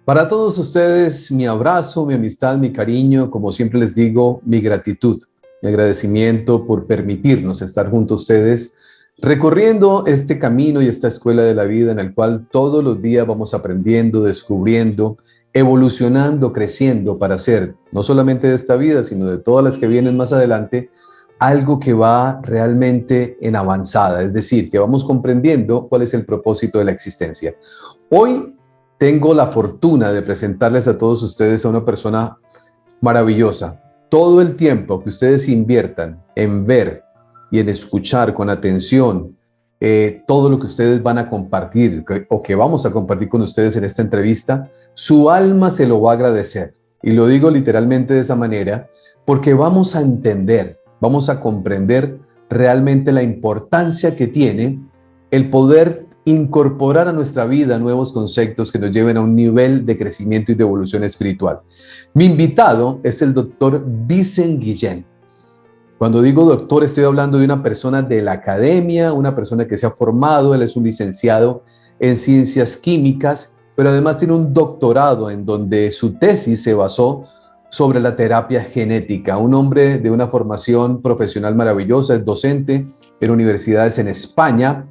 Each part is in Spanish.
Para todos ustedes, mi abrazo, mi amistad, mi cariño, como siempre les digo, mi gratitud, mi agradecimiento por permitirnos estar junto a ustedes, recorriendo este camino y esta escuela de la vida en el cual todos los días vamos aprendiendo, descubriendo, evolucionando, creciendo para hacer, no solamente de esta vida, sino de todas las que vienen más adelante, algo que va realmente en avanzada, es decir, que vamos comprendiendo cuál es el propósito de la existencia. Hoy tengo la fortuna de presentarles a todos ustedes a una persona maravillosa. Todo el tiempo que ustedes inviertan en ver y en escuchar con atención todo lo que ustedes van a compartir o que vamos a compartir con ustedes en esta entrevista, su alma se lo va a agradecer. Y lo digo literalmente de esa manera porque vamos a entender, vamos a comprender realmente la importancia que tiene el poder incorporar a nuestra vida nuevos conceptos que nos lleven a un nivel de crecimiento y de evolución espiritual. Mi invitado es el doctor Vicent Guillén. Cuando digo doctor, estoy hablando de una persona de la academia, una persona que se ha formado. Él es un licenciado en ciencias químicas, pero además tiene un doctorado en donde su tesis se basó sobre la terapia genética. Un hombre de una formación profesional maravillosa, es docente en universidades en España,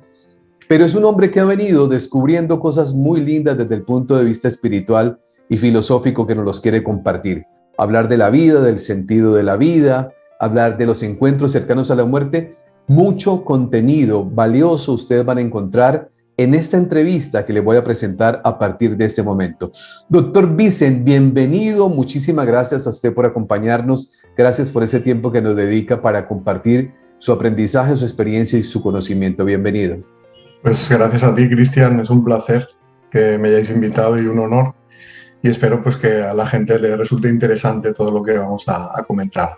pero es un hombre que ha venido descubriendo cosas muy lindas desde el punto de vista espiritual y filosófico que nos los quiere compartir. Hablar de la vida, del sentido de la vida, hablar de los encuentros cercanos a la muerte. Mucho contenido valioso ustedes van a encontrar en esta entrevista que les voy a presentar a partir de este momento. Doctor Vicent, bienvenido. Muchísimas gracias a usted por acompañarnos. Gracias por ese tiempo que nos dedica para compartir su aprendizaje, su experiencia y su conocimiento. Bienvenido. Pues gracias a ti, Cristian, es un placer que me hayáis invitado y un honor, y espero pues que a la gente le resulte interesante todo lo que vamos a comentar.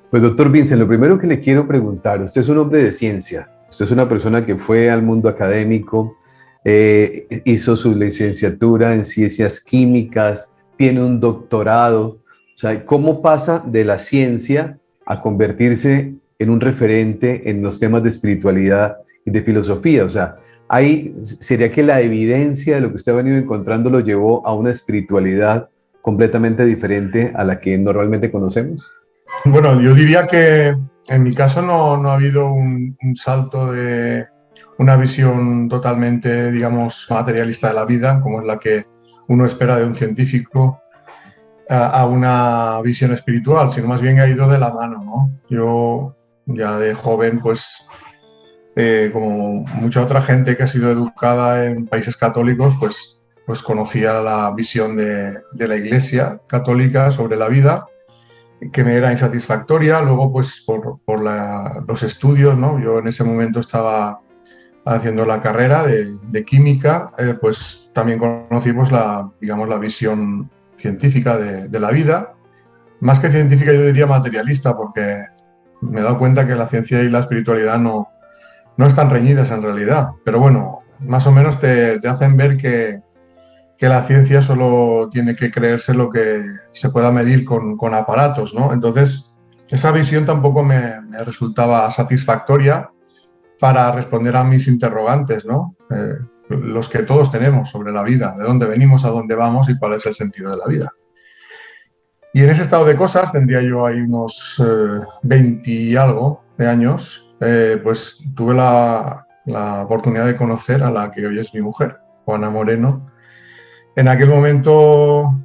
Pues doctor Vicent, lo primero que le quiero preguntar, usted es un hombre de ciencia, usted es una persona que fue al mundo académico, hizo su licenciatura en ciencias químicas, tiene un doctorado, o sea, ¿cómo pasa de la ciencia a convertirse en un referente en los temas de espiritualidad y de filosofía? O sea, ¿sería que la evidencia de lo que usted ha venido encontrando lo llevó a una espiritualidad completamente diferente a la que normalmente conocemos? Bueno, yo diría que en mi caso no ha habido un salto de una visión totalmente, digamos, materialista de la vida, como es la que uno espera de un científico, a una visión espiritual, sino más bien ha ido de la mano, ¿no? Yo ya de joven, pues como mucha otra gente que ha sido educada en países católicos, pues conocía la visión de la Iglesia católica sobre la vida, que me era insatisfactoria. Luego, pues por los estudios, ¿no? Yo en ese momento estaba haciendo la carrera de química, pues también conocí pues, la visión científica de la vida. Más que científica, yo diría materialista, porque me he dado cuenta que la ciencia y la espiritualidad no están reñidas en realidad, pero bueno, más o menos te hacen ver que la ciencia solo tiene que creerse lo que se pueda medir con aparatos, ¿no? Entonces, esa visión tampoco me resultaba satisfactoria para responder a mis interrogantes, ¿no? Los que todos tenemos sobre la vida, de dónde venimos, a dónde vamos y cuál es el sentido de la vida. Y en ese estado de cosas, tendría yo ahí unos 20 y algo de años, pues tuve la oportunidad de conocer a la que hoy es mi mujer, Juana Moreno. En aquel momento,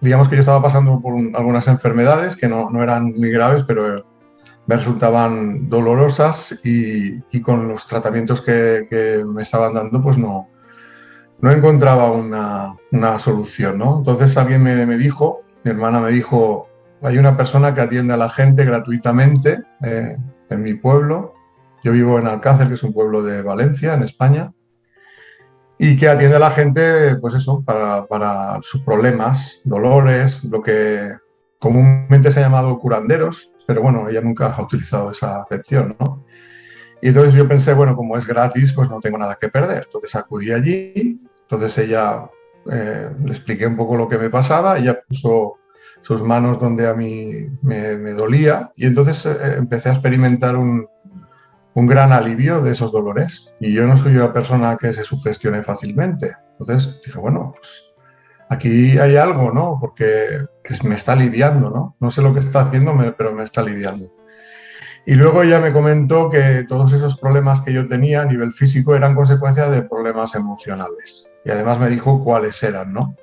digamos que yo estaba pasando por algunas enfermedades que no eran muy graves, pero me resultaban dolorosas, y con los tratamientos que me estaban dando, pues no encontraba una solución, ¿no? Entonces alguien me dijo, mi hermana me dijo, hay una persona que atiende a la gente gratuitamente en mi pueblo. Yo vivo en Alcácer, que es un pueblo de Valencia, en España, y que atiende a la gente, pues eso, para sus problemas, dolores, lo que comúnmente se ha llamado curanderos, pero bueno, ella nunca ha utilizado esa acepción, ¿no? Y entonces yo pensé, bueno, como es gratis, pues no tengo nada que perder. Entonces acudí allí, entonces ella, le expliqué un poco lo que me pasaba, ella puso sus manos donde a mí me dolía, y entonces empecé a experimentar un gran alivio de esos dolores. Y yo no soy una persona que se sugestione fácilmente. Entonces dije, bueno, pues aquí hay algo, ¿no? Porque me está aliviando, ¿no? No sé lo que está haciendo, pero me está aliviando. Y luego ella me comentó que todos esos problemas que yo tenía a nivel físico eran consecuencia de problemas emocionales. Y además me dijo cuáles eran, ¿no?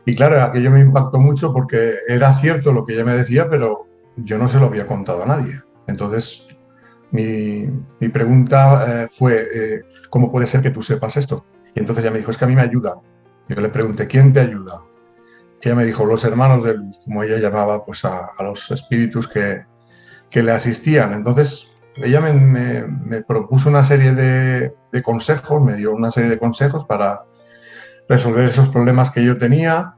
Y claro, aquello me impactó mucho porque era cierto lo que ella me decía, pero yo no se lo había contado a nadie. Entonces, mi pregunta fue, ¿cómo puede ser que tú sepas esto? Y entonces ella me dijo, es que a mí me ayudan. Yo le pregunté, ¿quién te ayuda? Y ella me dijo, los hermanos de luz, como ella llamaba pues a los espíritus que le asistían. Entonces, ella me propuso una serie de consejos, me dio una serie de consejos para resolver esos problemas que yo tenía,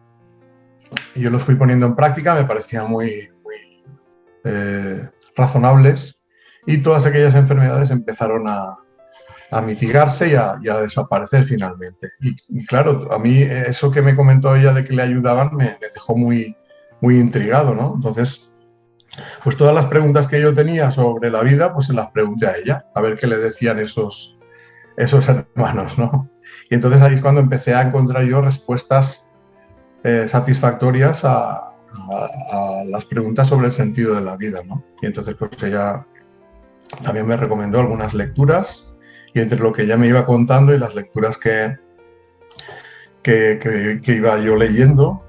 y yo los fui poniendo en práctica, me parecían muy razonables, y todas aquellas enfermedades empezaron a mitigarse y a desaparecer finalmente. Y claro, a mí eso que me comentó ella de que le ayudaban me dejó muy intrigado, ¿no? Entonces, pues todas las preguntas que yo tenía sobre la vida, pues se las pregunté a ella, a ver qué le decían esos hermanos, ¿no? Y entonces ahí es cuando empecé a encontrar yo respuestas satisfactorias a las preguntas sobre el sentido de la vida, ¿no? Y entonces pues ella también me recomendó algunas lecturas, y entre lo que ella me iba contando y las lecturas que iba yo leyendo,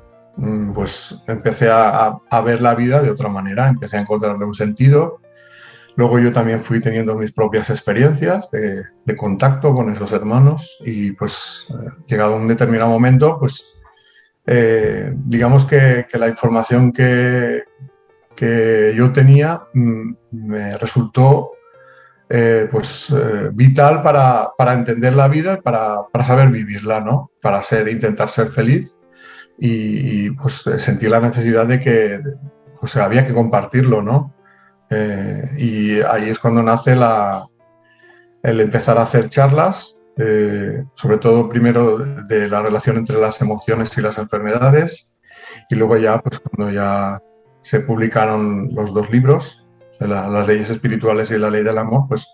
pues empecé a ver la vida de otra manera, empecé a encontrarle un sentido. Luego yo también fui teniendo mis propias experiencias de contacto con esos hermanos, y pues llegado a un determinado momento, pues digamos que la información que yo tenía me resultó vital para entender la vida y para saber vivirla, ¿no? Para intentar ser feliz, y pues sentí la necesidad de que pues, había que compartirlo, ¿no? Y ahí es cuando nace el empezar a hacer charlas, sobre todo primero de la relación entre las emociones y las enfermedades, y luego ya, pues cuando ya se publicaron los dos libros, las leyes espirituales y la ley del amor, pues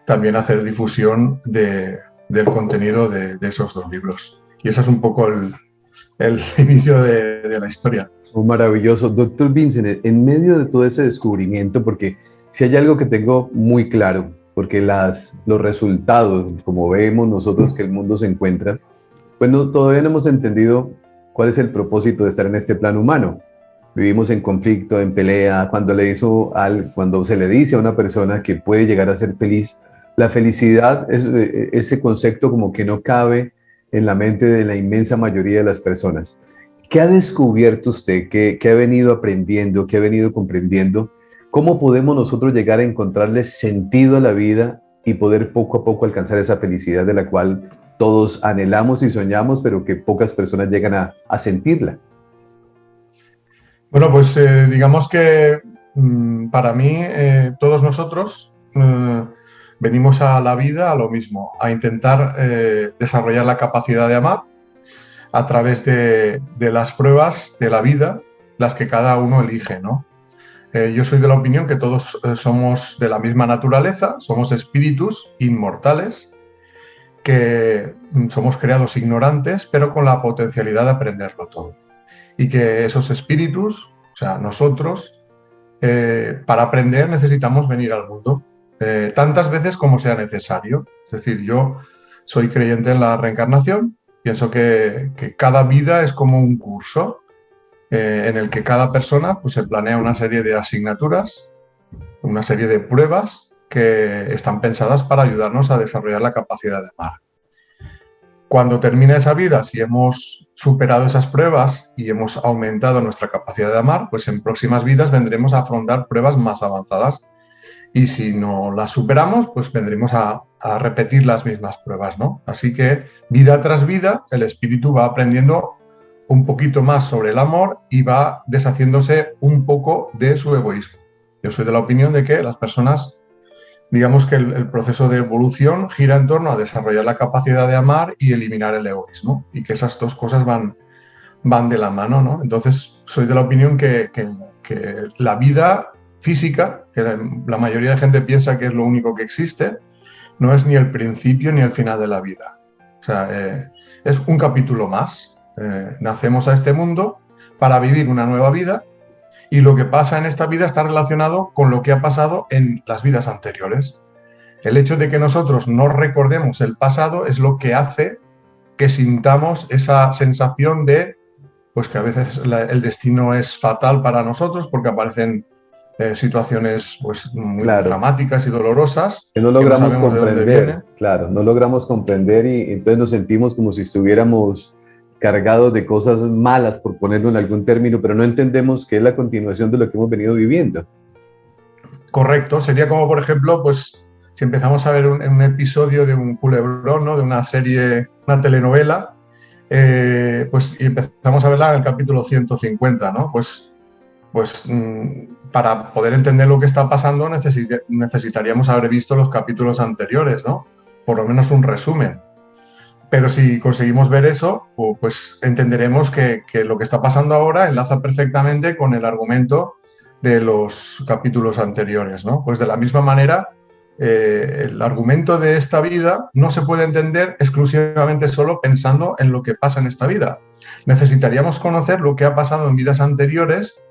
también hacer difusión del contenido de esos dos libros. Y ese es un poco el inicio de la historia. Oh, maravilloso. Doctor Vincent, en medio de todo ese descubrimiento, porque si hay algo que tengo muy claro, porque los resultados, como vemos nosotros que el mundo se encuentra, pues todavía no hemos entendido cuál es el propósito de estar en este plano humano. Vivimos en conflicto, en pelea. Cuando se le dice a una persona que puede llegar a ser feliz, la felicidad, ese concepto como que no cabe en la mente de la inmensa mayoría de las personas. ¿Qué ha descubierto usted? ¿Qué ha venido aprendiendo? ¿Qué ha venido comprendiendo? ¿Cómo podemos nosotros llegar a encontrarle sentido a la vida y poder poco a poco alcanzar esa felicidad de la cual todos anhelamos y soñamos, pero que pocas personas llegan a sentirla? Bueno, pues digamos que para mí todos nosotros venimos a la vida a lo mismo, a intentar desarrollar la capacidad de amar a través de las pruebas de la vida, las que cada uno elige, ¿no? Yo soy de la opinión que todos somos de la misma naturaleza, somos espíritus inmortales, que somos creados ignorantes, pero con la potencialidad de aprenderlo todo. Y que esos espíritus, o sea, nosotros, para aprender necesitamos venir al mundo tantas veces como sea necesario. Es decir, yo soy creyente en la reencarnación, pienso que cada vida es como un curso en el que cada persona pues, se planea una serie de asignaturas, una serie de pruebas que están pensadas para ayudarnos a desarrollar la capacidad de amar. Cuando termina esa vida, si hemos superado esas pruebas y hemos aumentado nuestra capacidad de amar, pues en próximas vidas vendremos a afrontar pruebas más avanzadas. Y si no las superamos, pues vendremos a repetir las mismas pruebas, ¿no? Así que vida tras vida, el espíritu va aprendiendo un poquito más sobre el amor y va deshaciéndose un poco de su egoísmo. Yo soy de la opinión de que las personas, digamos que el proceso de evolución gira en torno a desarrollar la capacidad de amar y eliminar el egoísmo, y que esas dos cosas van de la mano, ¿no? Entonces, soy de la opinión que la vida física, que la mayoría de gente piensa que es lo único que existe, no es ni el principio ni el final de la vida. O sea, es un capítulo más. Nacemos a este mundo para vivir una nueva vida y lo que pasa en esta vida está relacionado con lo que ha pasado en las vidas anteriores. El hecho de que nosotros no recordemos el pasado es lo que hace que sintamos esa sensación de pues que a veces el destino es fatal para nosotros porque aparecen situaciones pues muy dramáticas y dolorosas que no logramos sabemos de dónde vienen. Claro, no logramos comprender y entonces nos sentimos como si estuviéramos cargados de cosas malas, por ponerlo en algún término, pero no entendemos que es la continuación de lo que hemos venido viviendo. Correcto, sería como por ejemplo, pues si empezamos a ver un episodio de un culebrón, ¿no? De una serie, una telenovela, pues y empezamos a verla en el capítulo 150, ¿no? Pues para poder entender lo que está pasando necesitaríamos haber visto los capítulos anteriores, ¿no? Por lo menos un resumen. Pero si conseguimos ver eso, pues entenderemos que lo que está pasando ahora enlaza perfectamente con el argumento de los capítulos anteriores, ¿no? Pues de la misma manera, el argumento de esta vida no se puede entender exclusivamente solo pensando en lo que pasa en esta vida. Necesitaríamos conocer lo que ha pasado en vidas anteriores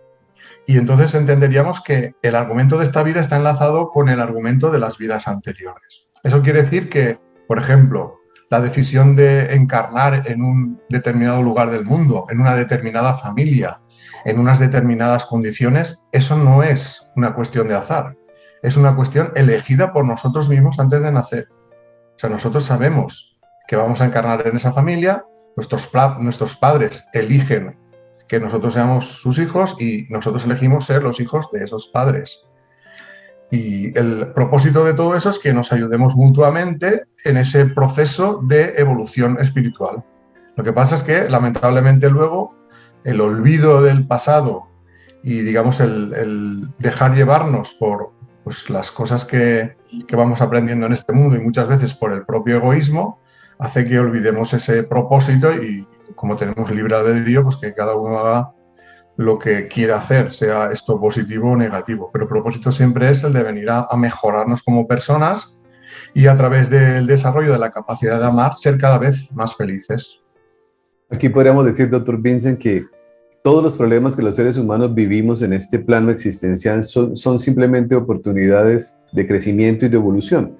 y entonces entenderíamos que el argumento de esta vida está enlazado con el argumento de las vidas anteriores. Eso quiere decir que, por ejemplo, la decisión de encarnar en un determinado lugar del mundo, en una determinada familia, en unas determinadas condiciones, eso no es una cuestión de azar, es una cuestión elegida por nosotros mismos antes de nacer. O sea, nosotros sabemos que vamos a encarnar en esa familia, nuestros padres eligen que nosotros seamos sus hijos y nosotros elegimos ser los hijos de esos padres. Y el propósito de todo eso es que nos ayudemos mutuamente en ese proceso de evolución espiritual. Lo que pasa es que, lamentablemente, luego el olvido del pasado y, digamos, el dejar llevarnos por pues, las cosas que vamos aprendiendo en este mundo y muchas veces por el propio egoísmo, hace que olvidemos ese propósito y, como tenemos libre albedrío, pues que cada uno haga lo que quiera hacer, sea esto positivo o negativo. Pero el propósito siempre es el de venir a mejorarnos como personas y a través del desarrollo de la capacidad de amar, ser cada vez más felices. Aquí podríamos decir, doctor Vincent, que todos los problemas que los seres humanos vivimos en este plano existencial son simplemente oportunidades de crecimiento y de evolución,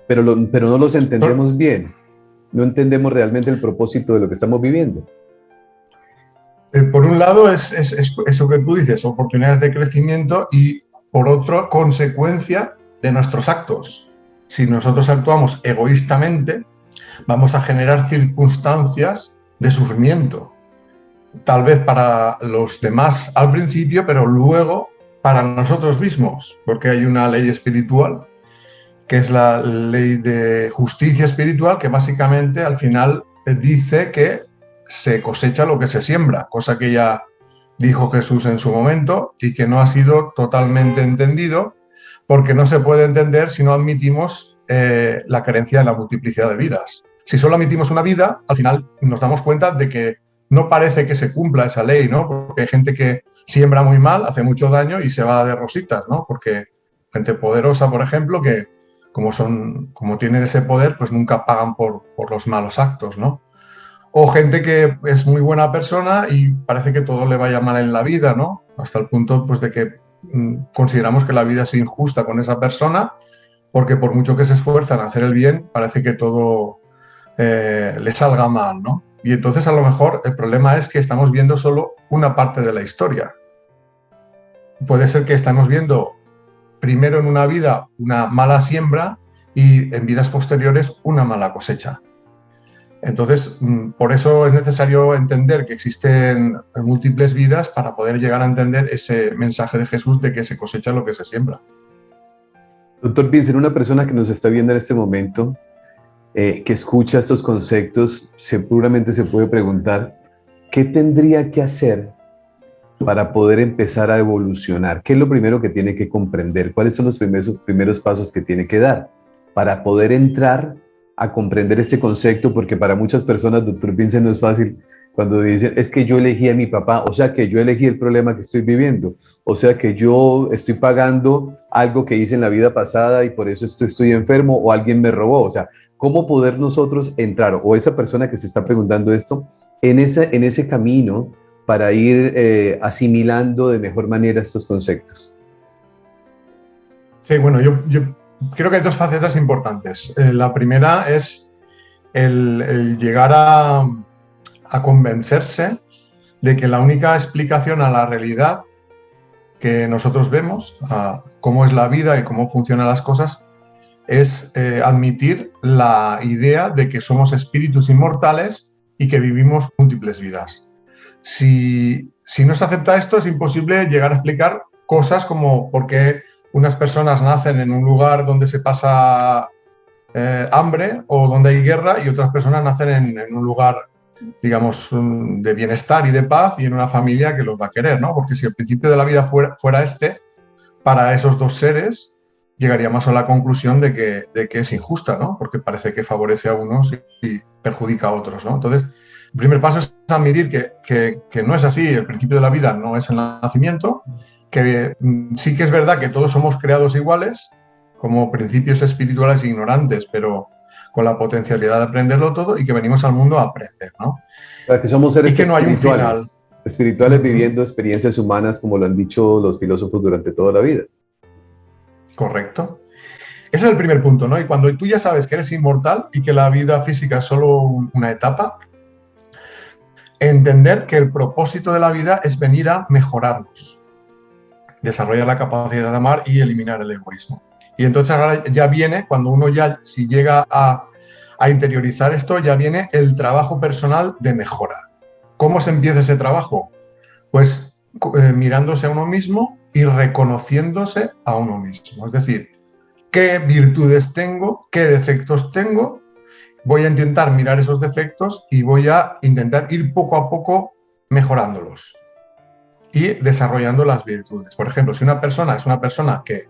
pero no los entendemos bien. No entendemos realmente el propósito de lo que estamos viviendo. Por un lado es eso que tú dices, oportunidades de crecimiento, y por otro, consecuencia de nuestros actos. Si nosotros actuamos egoístamente, vamos a generar circunstancias de sufrimiento. Tal vez para los demás al principio, pero luego para nosotros mismos, porque hay una ley espiritual, que es la ley de justicia espiritual, que básicamente al final dice que se cosecha lo que se siembra, cosa que ya dijo Jesús en su momento y que no ha sido totalmente entendido, porque no se puede entender si no admitimos la creencia en la multiplicidad de vidas. Si solo admitimos una vida, al final nos damos cuenta de que no parece que se cumpla esa ley, ¿no? Porque hay gente que siembra muy mal, hace mucho daño y se va de rositas, ¿no? Porque gente poderosa, por ejemplo, que como tienen ese poder, pues nunca pagan por los malos actos, ¿no? O gente que es muy buena persona y parece que todo le vaya mal en la vida, ¿no? Hasta el punto pues, de que consideramos que la vida es injusta con esa persona, porque por mucho que se esfuerzan a hacer el bien, parece que todo le salga mal, ¿no? Y entonces a lo mejor el problema es que estamos viendo solo una parte de la historia. Puede ser que estamos viendo primero en una vida una mala siembra y en vidas posteriores una mala cosecha. Entonces, por eso es necesario entender que existen múltiples vidas para poder llegar a entender ese mensaje de Jesús de que se cosecha lo que se siembra. Doctor Vincent, una persona que nos está viendo en este momento, que escucha estos conceptos, seguramente se puede preguntar, ¿qué tendría que hacer para poder empezar a evolucionar? ¿Qué es lo primero que tiene que comprender? ¿Cuáles son los primeros pasos que tiene que dar para poder entrar a comprender este concepto? Porque para muchas personas, doctor Vincent, no es fácil cuando dicen, es que yo elegí a mi papá, o sea que yo elegí el problema que estoy viviendo, o sea que yo estoy pagando algo que hice en la vida pasada y por eso estoy enfermo, o alguien me robó. O sea, cómo poder nosotros entrar, o esa persona que se está preguntando esto, en ese camino para ir asimilando de mejor manera estos conceptos? Sí, bueno, yo creo que hay dos facetas importantes. La primera es el llegar a convencerse de que la única explicación a la realidad que nosotros vemos, a cómo es la vida y cómo funcionan las cosas, es admitir la idea de que somos espíritus inmortales y que vivimos múltiples vidas. Si no se acepta esto, es imposible llegar a explicar cosas como por qué unas personas nacen en un lugar donde se pasa hambre o donde hay guerra y otras personas nacen en un lugar, digamos, de bienestar y de paz y en una familia que los va a querer, ¿no? Porque si el principio de la vida fuera este, para esos dos seres llegaríamos a la conclusión de que es injusta, ¿no? Porque parece que favorece a unos y perjudica a otros, ¿no? Entonces, el primer paso es admitir que no es así, el principio de la vida no es el nacimiento, que sí que es verdad que todos somos creados iguales, como principios espirituales ignorantes, pero con la potencialidad de aprenderlo todo y que venimos al mundo a aprender, ¿no? O sea, que somos seres y que no hay un final. Espirituales viviendo experiencias humanas, como lo han dicho los filósofos durante toda la vida. Correcto. Ese es el primer punto, ¿no? Y cuando tú ya sabes que eres inmortal y que la vida física es solo una etapa, entender que el propósito de la vida es venir a mejorarnos, desarrollar la capacidad de amar y eliminar el egoísmo. Y entonces ahora ya viene, cuando uno ya, si llega a interiorizar esto, ya viene el trabajo personal de mejora. ¿Cómo se empieza ese trabajo? Pues mirándose a uno mismo y reconociéndose a uno mismo. Es decir, qué virtudes tengo, qué defectos tengo. Voy a intentar mirar esos defectos y voy a intentar ir poco a poco mejorándolos y desarrollando las virtudes. Por ejemplo, si una persona es una persona que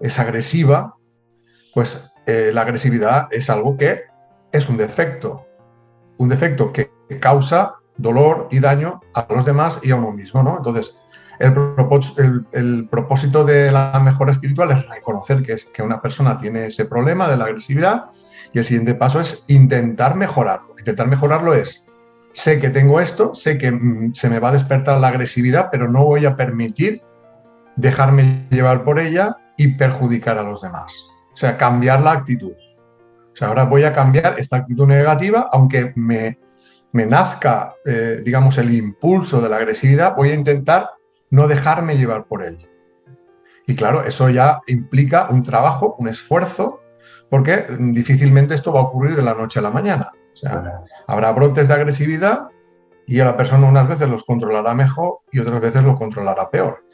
es agresiva, pues la agresividad es algo que es un defecto que causa dolor y daño a los demás y a uno mismo, ¿no? Entonces, el propósito de la mejora espiritual es reconocer que una persona tiene ese problema de la agresividad y el siguiente paso es intentar mejorarlo. Intentar mejorarlo es, sé que tengo esto, sé que se me va a despertar la agresividad, pero no voy a permitir dejarme llevar por ella y perjudicar a los demás. O sea, cambiar la actitud. O sea, ahora voy a cambiar esta actitud negativa, aunque me nazca, digamos, el impulso de la agresividad, voy a intentar no dejarme llevar por él. Y claro, eso ya implica un trabajo, un esfuerzo, porque difícilmente esto va a ocurrir de la noche a la mañana. O sea, habrá brotes de agresividad y a la persona unas veces los controlará mejor y otras veces lo controlará peor.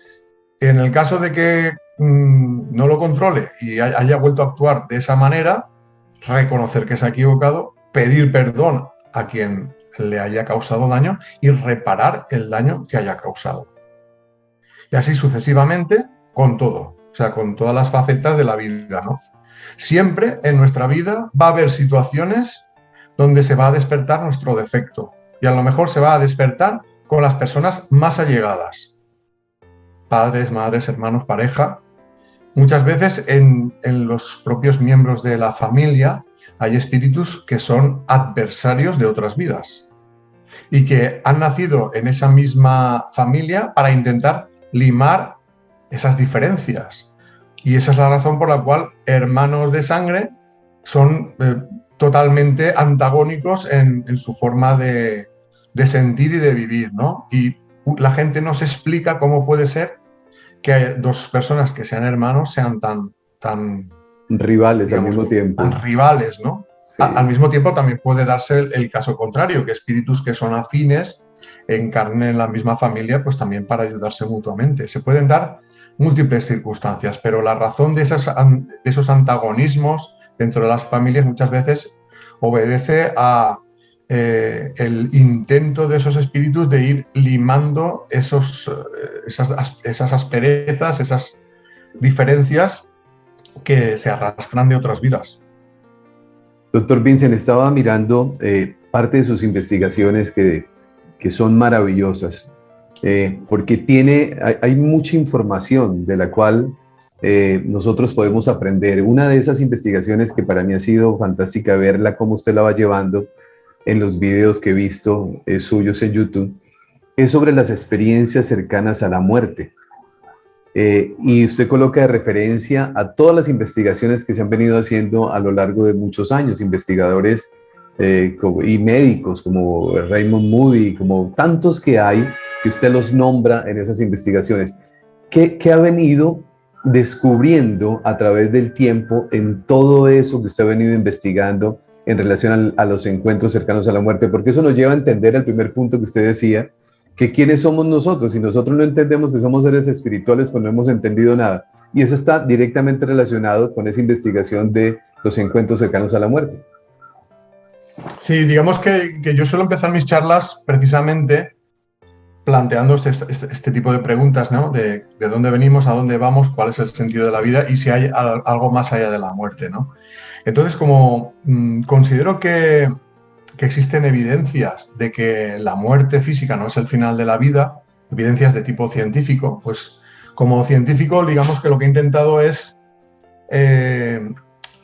En el caso de que no lo controle y haya vuelto a actuar de esa manera, reconocer que se ha equivocado, pedir perdón a quien le haya causado daño y reparar el daño que haya causado. Y así sucesivamente con todo, o sea, con todas las facetas de la vida, ¿no? Siempre en nuestra vida va a haber situaciones donde se va a despertar nuestro defecto y a lo mejor se va a despertar con las personas más allegadas. Padres, madres, hermanos, pareja. Muchas veces en los propios miembros de la familia hay espíritus que son adversarios de otras vidas y que han nacido en esa misma familia para intentar limar esas diferencias. Y esa es la razón por la cual hermanos de sangre son totalmente antagónicos en su forma de sentir y de vivir, ¿no? Y la gente no se explica cómo puede ser que dos personas que sean hermanos sean tan rivales, digamos, al mismo tiempo. Tan rivales, ¿no? Sí. Al mismo tiempo también puede darse el caso contrario, que espíritus que son afines encarnen en la misma familia, pues también para ayudarse mutuamente. Se pueden dar múltiples circunstancias, pero la razón de esos antagonismos dentro de las familias muchas veces obedece a el intento de esos espíritus de ir limando esas asperezas, esas diferencias que se arrastran de otras vidas. Doctor Vincent, estaba mirando parte de sus investigaciones que son maravillosas, porque hay mucha información de la cual nosotros podemos aprender. Una de esas investigaciones que para mí ha sido fantástica verla, cómo usted la va llevando en los videos que he visto suyos en YouTube, es sobre las experiencias cercanas a la muerte. Y usted coloca de referencia a todas las investigaciones que se han venido haciendo a lo largo de muchos años, investigadores y médicos como Raymond Moody, como tantos que hay, que usted los nombra en esas investigaciones. ¿Qué ha venido descubriendo a través del tiempo en todo eso que usted ha venido investigando en relación a los encuentros cercanos a la muerte? Porque eso nos lleva a entender el primer punto que usted decía, que quiénes somos nosotros. Si nosotros no entendemos que somos seres espirituales, pues no hemos entendido nada. Y eso está directamente relacionado con esa investigación de los encuentros cercanos a la muerte. Sí, digamos que yo suelo empezar mis charlas precisamente planteando este tipo de preguntas, ¿no? De dónde venimos, a dónde vamos, cuál es el sentido de la vida y si hay algo más allá de la muerte, ¿no? Entonces, como considero que existen evidencias de que la muerte física no es el final de la vida, evidencias de tipo científico, pues como científico, digamos que lo que he intentado es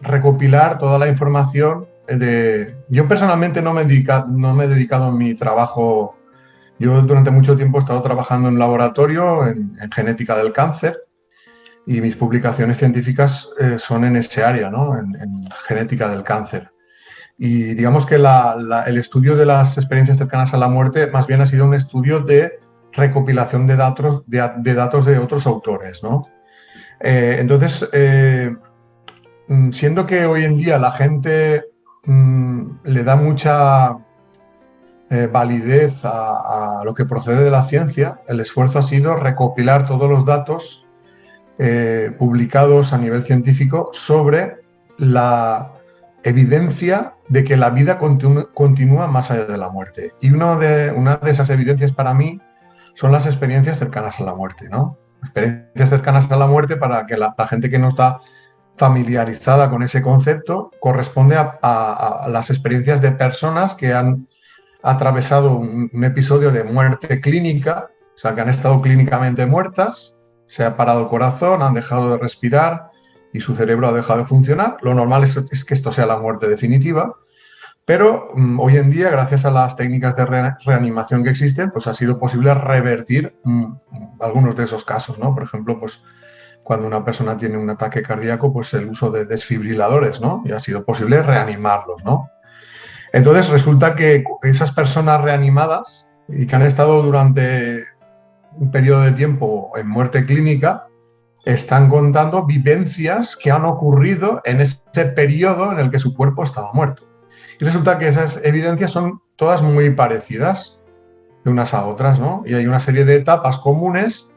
recopilar toda la información Yo personalmente no me he dedicado en mi trabajo. Yo durante mucho tiempo he estado trabajando en un laboratorio en genética del cáncer y mis publicaciones científicas son en ese área, ¿no? En genética del cáncer. Y digamos que el estudio de las experiencias cercanas a la muerte más bien ha sido un estudio de recopilación de datos de otros autores, ¿no? Entonces, siendo que hoy en día la gente le da mucha validez a lo que procede de la ciencia, el esfuerzo ha sido recopilar todos los datos publicados a nivel científico sobre la evidencia de que la vida continúa más allá de la muerte. Y una de esas evidencias para mí son las experiencias cercanas a la muerte, ¿no? Experiencias cercanas a la muerte, para que la gente que no está familiarizada con ese concepto, corresponde a las experiencias de personas que han atravesado un episodio de muerte clínica, o sea, que han estado clínicamente muertas, se ha parado el corazón, han dejado de respirar y su cerebro ha dejado de funcionar. Lo normal es que esto sea la muerte definitiva, pero hoy en día, gracias a las técnicas de reanimación que existen, pues ha sido posible revertir algunos de esos casos, ¿no? Por ejemplo, pues cuando una persona tiene un ataque cardíaco, pues el uso de desfibriladores, ¿no? Y ha sido posible reanimarlos, ¿no? Entonces resulta que esas personas reanimadas y que han estado durante un periodo de tiempo en muerte clínica están contando vivencias que han ocurrido en ese periodo en el que su cuerpo estaba muerto. Y resulta que esas evidencias son todas muy parecidas de unas a otras, ¿no? Y hay una serie de etapas comunes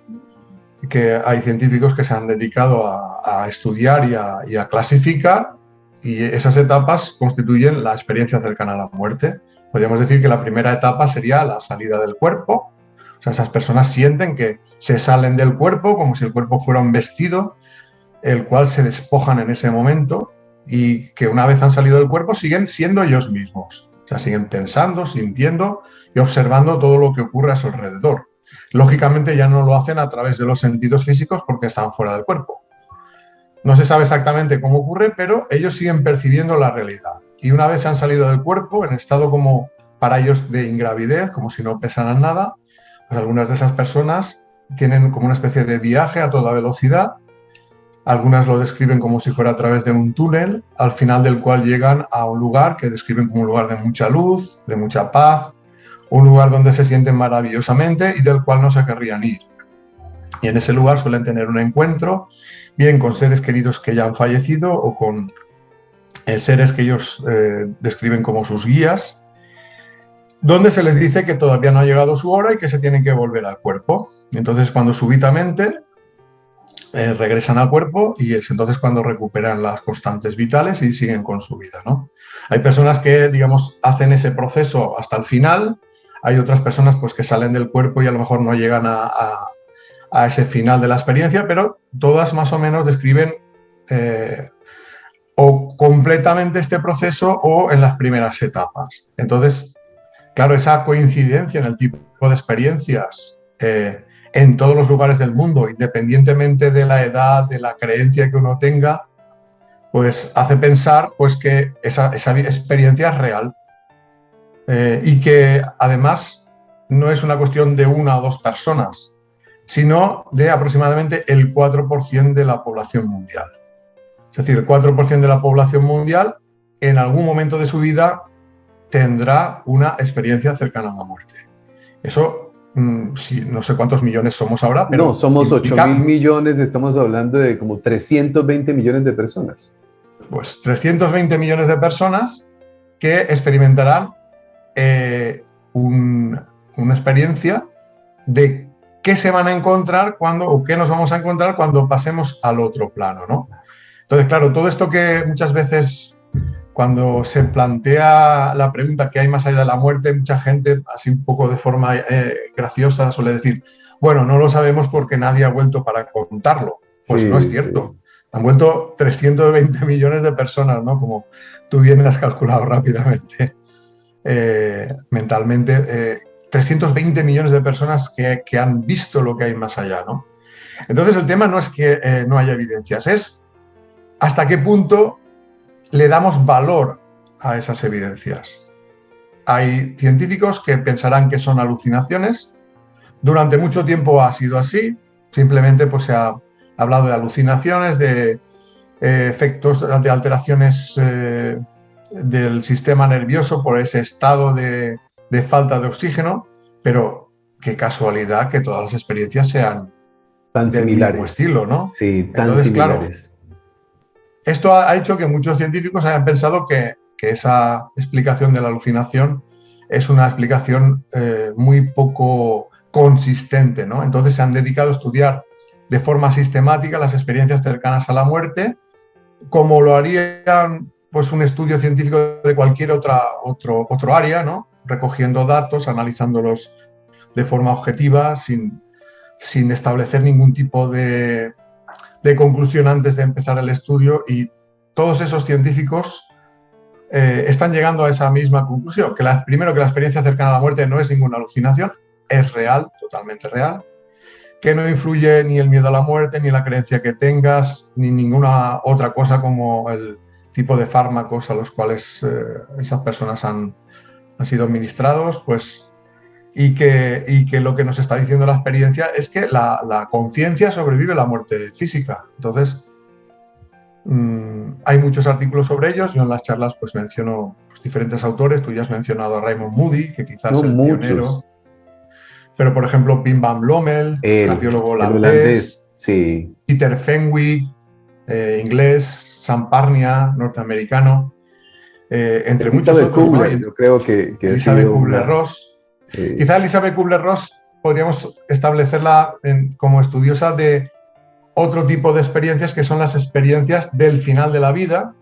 que hay científicos que se han dedicado a estudiar y a clasificar, y esas etapas constituyen la experiencia cercana a la muerte. Podríamos decir que la primera etapa sería la salida del cuerpo. O sea, esas personas sienten que se salen del cuerpo como si el cuerpo fuera un vestido, el cual se despojan en ese momento, y que una vez han salido del cuerpo siguen siendo ellos mismos. O sea, siguen pensando, sintiendo y observando todo lo que ocurre a su alrededor. Lógicamente ya no lo hacen a través de los sentidos físicos porque están fuera del cuerpo. No se sabe exactamente cómo ocurre, pero ellos siguen percibiendo la realidad. Y una vez han salido del cuerpo, en estado como para ellos de ingravidez, como si no pesaran nada, pues algunas de esas personas tienen como una especie de viaje a toda velocidad. Algunas lo describen como si fuera a través de un túnel, al final del cual llegan a un lugar que describen como un lugar de mucha luz, de mucha paz, un lugar donde se sienten maravillosamente y del cual no se querrían ir. Y en ese lugar suelen tener un encuentro, bien con seres queridos que ya han fallecido o con seres que ellos describen como sus guías, donde se les dice que todavía no ha llegado su hora y que se tienen que volver al cuerpo. Entonces, cuando súbitamente regresan al cuerpo, y es entonces cuando recuperan las constantes vitales y siguen con su vida, ¿no? Hay personas que, digamos, hacen ese proceso hasta el final. Hay otras personas pues, que salen del cuerpo y a lo mejor no llegan a ese final de la experiencia, pero todas más o menos describen o completamente este proceso o en las primeras etapas. Entonces, claro, esa coincidencia en el tipo de experiencias en todos los lugares del mundo, independientemente de la edad, de la creencia que uno tenga, pues hace pensar pues, que esa experiencia es real y que además no es una cuestión de una o dos personas, sino de aproximadamente el 4% de la población mundial. Es decir, el 4% de la población mundial en algún momento de su vida tendrá una experiencia cercana a la muerte. Eso, sí, no sé cuántos millones somos ahora, pero... No, somos 8.000 millones, estamos hablando de como 320 millones de personas. Pues 320 millones de personas que experimentarán una experiencia de qué se van a encontrar o qué nos vamos a encontrar cuando pasemos al otro plano, ¿no? Entonces, claro, todo esto que muchas veces cuando se plantea la pregunta ¿qué hay más allá de la muerte? Mucha gente, así un poco de forma graciosa, suele decir, bueno, no lo sabemos porque nadie ha vuelto para contarlo. Pues sí, no es cierto. Sí. Han vuelto 320 millones de personas, ¿no? Como tú bien has calculado rápidamente, mentalmente, 320 millones de personas que han visto lo que hay más allá, ¿no? Entonces el tema no es que no haya evidencias, es hasta qué punto le damos valor a esas evidencias. Hay científicos que pensarán que son alucinaciones. Durante mucho tiempo ha sido así. Simplemente pues, se ha hablado de alucinaciones, de efectos de alteraciones del sistema nervioso por ese estado de falta de oxígeno, pero qué casualidad que todas las experiencias sean tan del similares. Mismo estilo, ¿no? Sí, tan Entonces, similares. Claro, esto ha hecho que muchos científicos hayan pensado que esa explicación de la alucinación es una explicación muy poco consistente, ¿no? Entonces se han dedicado a estudiar de forma sistemática las experiencias cercanas a la muerte, como lo harían pues, un estudio científico de cualquier otro área, ¿no? Recogiendo datos, analizándolos de forma objetiva, sin establecer ningún tipo de conclusión antes de empezar el estudio, y todos esos científicos están llegando a esa misma conclusión, primero que la experiencia cercana a la muerte no es ninguna alucinación, es real, totalmente real, que no influye ni el miedo a la muerte, ni la creencia que tengas, ni ninguna otra cosa como el tipo de fármacos a los cuales esas personas han sido administrados, pues, y que lo que nos está diciendo la experiencia es que la conciencia sobrevive a la muerte física. Entonces, hay muchos artículos sobre ellos. Yo en las charlas pues menciono pues, diferentes autores. Tú ya has mencionado a Raymond Moody, que quizás es el pionero. Pero, por ejemplo, Pim Van Lommel, cardiólogo holandés, sí. Peter Fenwick, inglés, Sam Parnia, norteamericano, entre muchos otros. Kubler, ¿no? Yo creo que Elizabeth Kubler-Ross. Sí. Quizá Elizabeth Kubler-Ross podríamos establecerla como estudiosa de otro tipo de experiencias, que son las experiencias del final de la vida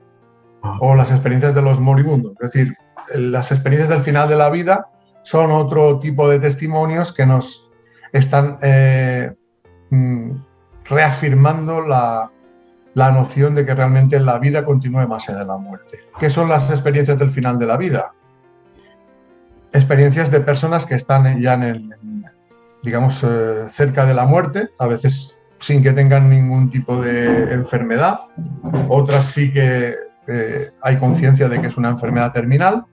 o las experiencias de los moribundos. Es decir, las experiencias del final de la vida son otro tipo de testimonios que nos están reafirmando la noción de que realmente la vida continúe más allá de la muerte. ¿Qué son las experiencias del final de la vida? Experiencias de personas que están ya digamos, cerca de la muerte, a veces sin que tengan ningún tipo de enfermedad, otras sí que hay conciencia de que es una enfermedad terminal,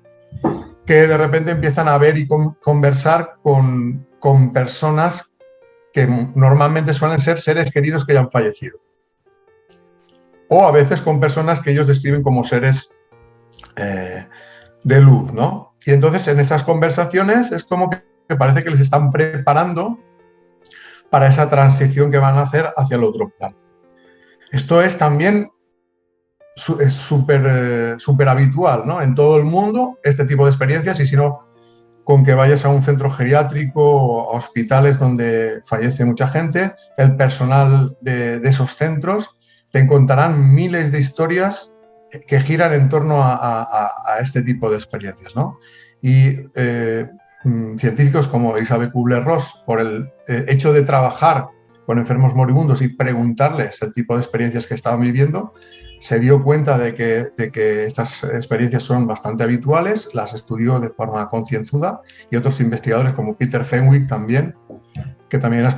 que de repente empiezan a ver y conversar con personas que normalmente suelen ser seres queridos que ya han fallecido. O a veces con personas que ellos describen como seres de luz, ¿no? Y entonces en esas conversaciones es como que parece que les están preparando para esa transición que van a hacer hacia el otro plano. Esto es también súper habitual, ¿no? En todo el mundo, este tipo de experiencias, y si no, con que vayas a un centro geriátrico o a hospitales donde fallece mucha gente, el personal de esos centros te encontrarán miles de historias que giran en torno a este tipo de experiencias, ¿no? Y científicos como Elizabeth Kubler-Ross, por el hecho de trabajar con enfermos moribundos y preguntarles el tipo de experiencias que estaban viviendo, se dio cuenta de que estas experiencias son bastante habituales, las estudió de forma concienzuda, y otros investigadores como Peter Fenwick también, que también ha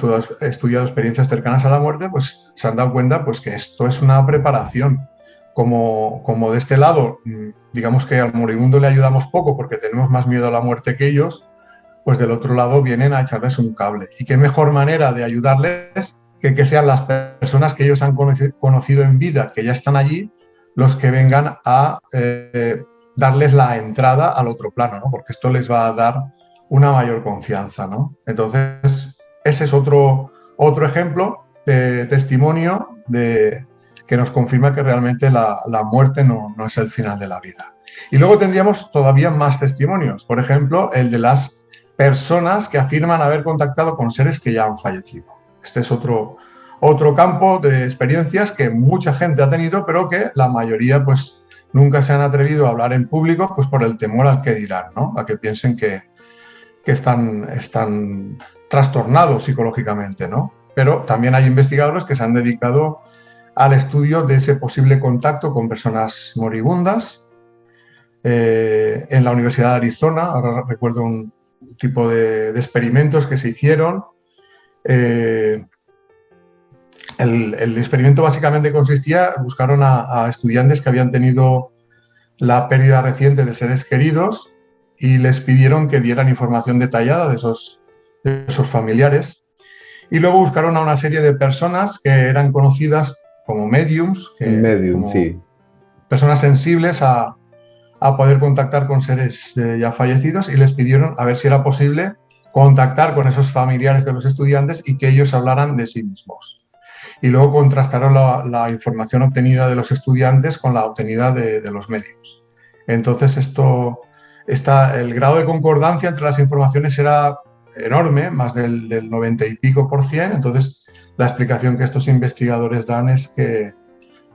estudiado experiencias cercanas a la muerte, pues se han dado cuenta pues, que esto es una preparación. Como de este lado, digamos que al moribundo le ayudamos poco porque tenemos más miedo a la muerte que ellos, pues del otro lado vienen a echarles un cable. Y qué mejor manera de ayudarles que sean las personas que ellos han conocido en vida, que ya están allí, los que vengan a darles la entrada al otro plano, ¿no? Porque esto les va a dar una mayor confianza, ¿no? Entonces, ese es otro ejemplo de testimonio que nos confirma que realmente la muerte no es el final de la vida. Y luego tendríamos todavía más testimonios, por ejemplo, el de las personas que afirman haber contactado con seres que ya han fallecido. Este es otro campo de experiencias que mucha gente ha tenido, pero que la mayoría pues nunca se han atrevido a hablar en público pues por el temor al que dirán, ¿no? A que piensen que están trastornados psicológicamente, ¿no? Pero también hay investigadores que se han dedicado al estudio de ese posible contacto con personas moribundas. En la Universidad de Arizona, ahora recuerdo un tipo de experimentos que se hicieron. El experimento básicamente consistía, buscaron a estudiantes que habían tenido la pérdida reciente de seres queridos y les pidieron que dieran información detallada de esos familiares. Y luego buscaron a una serie de personas que eran conocidas como mediums, como sí. personas sensibles a poder contactar con seres ya fallecidos, y les pidieron a ver si era posible contactar con esos familiares de los estudiantes y que ellos hablaran de sí mismos. Y luego contrastaron la información obtenida de los estudiantes con la obtenida de los medios. Entonces el grado de concordancia entre las informaciones era enorme, más del 90 y pico %. Entonces la explicación que estos investigadores dan es que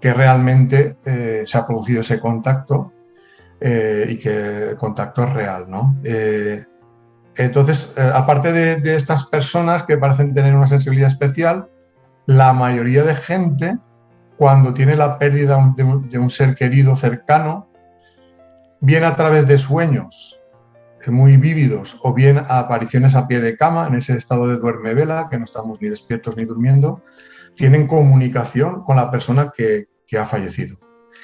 realmente se ha producido ese contacto y que el contacto es real, ¿no? Entonces, aparte de estas personas que parecen tener una sensibilidad especial, la mayoría de gente, cuando tiene la pérdida de un ser querido cercano, bien a través de sueños muy vívidos o bien a apariciones a pie de cama, en ese estado de duerme-vela, que no estamos ni despiertos ni durmiendo, tienen comunicación con la persona que ha fallecido,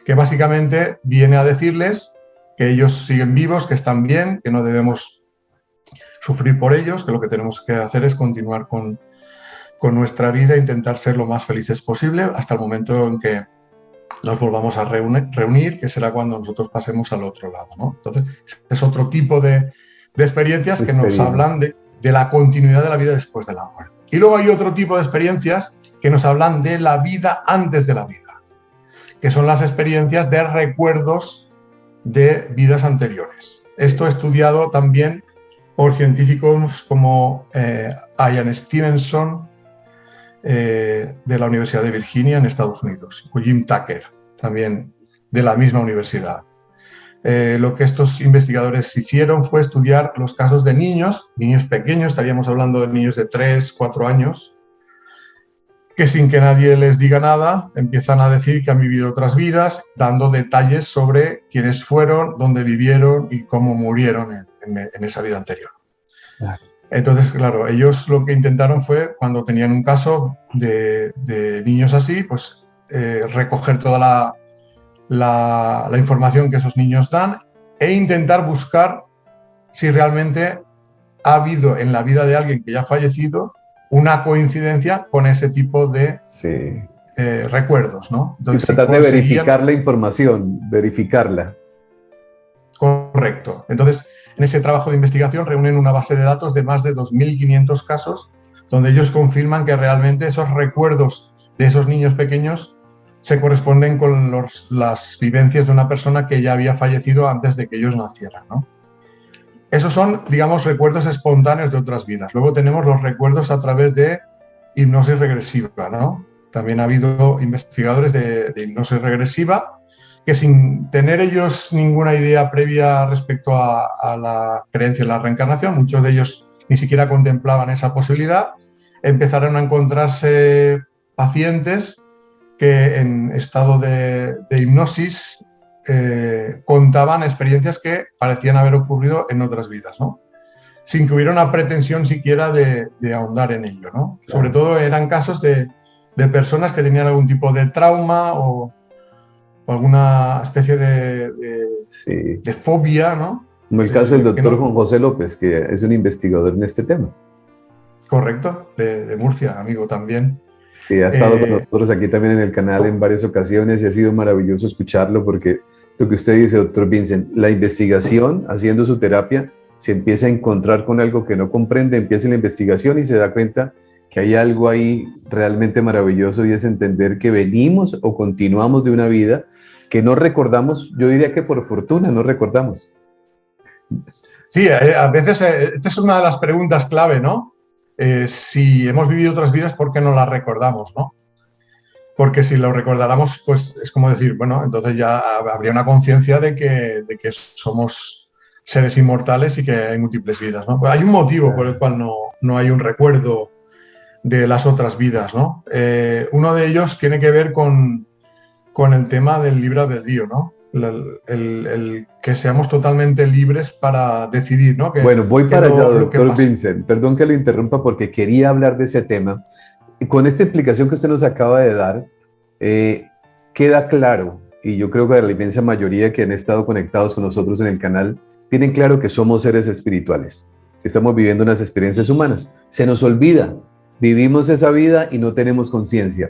que básicamente viene a decirles que ellos siguen vivos, que están bien, que no debemos sufrir por ellos, que lo que tenemos que hacer es continuar con nuestra vida e intentar ser lo más felices posible hasta el momento en que nos volvamos a reunir, que será cuando nosotros pasemos al otro lado, ¿no? Entonces, es otro tipo de experiencias que nos hablan de la continuidad de la vida después de la muerte. Y luego hay otro tipo de experiencias que nos hablan de la vida antes de la vida, que son las experiencias de recuerdos de vidas anteriores. Esto estudiado también por científicos como Ian Stevenson, de la Universidad de Virginia en Estados Unidos, o Jim Tucker, también de la misma universidad. Lo que estos investigadores hicieron fue estudiar los casos de niños pequeños, estaríamos hablando de niños de 3, 4 años, que sin que nadie les diga nada, empiezan a decir que han vivido otras vidas, dando detalles sobre quiénes fueron, dónde vivieron y cómo murieron en esa vida anterior. Claro. Entonces, claro, ellos lo que intentaron fue, cuando tenían un caso de niños así, pues recoger toda la información que esos niños dan e intentar buscar si realmente ha habido en la vida de alguien que ya ha fallecido una coincidencia con ese tipo de recuerdos, ¿no? Entonces, y tratar de verificar la información, verificarla. Correcto. Entonces, en ese trabajo de investigación reúnen una base de datos de más de 2.500 casos, donde ellos confirman que realmente esos recuerdos de esos niños pequeños se corresponden con las vivencias de una persona que ya había fallecido antes de que ellos nacieran, ¿no? Esos son, digamos, recuerdos espontáneos de otras vidas. Luego tenemos los recuerdos a través de hipnosis regresiva, ¿no? También ha habido investigadores de hipnosis regresiva que, sin tener ellos ninguna idea previa respecto a la creencia en la reencarnación, muchos de ellos ni siquiera contemplaban esa posibilidad, empezaron a encontrarse pacientes que en estado de hipnosis contaban experiencias que parecían haber ocurrido en otras vidas, ¿no? sin que hubiera una pretensión siquiera de ahondar en ello, ¿no? Claro. Sobre todo eran casos de personas que tenían algún tipo de trauma o alguna especie de fobia, ¿no? Como el caso del doctor Juan José López, que es un investigador en este tema. Correcto, de Murcia, amigo también. Sí, ha estado con nosotros aquí también en el canal en varias ocasiones y ha sido maravilloso escucharlo porque lo que usted dice, doctor Vincent, la investigación, haciendo su terapia, se empieza a encontrar con algo que no comprende, empieza la investigación y se da cuenta que hay algo ahí realmente maravilloso y es entender que venimos o continuamos de una vida que no recordamos, yo diría que por fortuna no recordamos. Sí, a veces esta es una de las preguntas clave, ¿no? Si hemos vivido otras vidas, ¿por qué no las recordamos, no? Porque si lo recordáramos, pues es como decir, bueno, entonces ya habría una conciencia de que somos seres inmortales y que hay múltiples vidas, ¿no? Pues hay un motivo por el cual no hay un recuerdo de las otras vidas, ¿no? Uno de ellos tiene que ver con el tema del libre albedrío, ¿no? El que seamos totalmente libres para decidir, ¿no? Bueno, voy para allá, doctor Vincent. Perdón que lo interrumpa porque quería hablar de ese tema. Y con esta explicación que usted nos acaba de dar, queda claro, y yo creo que la inmensa mayoría que han estado conectados con nosotros en el canal, tienen claro que somos seres espirituales, que estamos viviendo unas experiencias humanas. Se nos olvida, vivimos esa vida y no tenemos conciencia.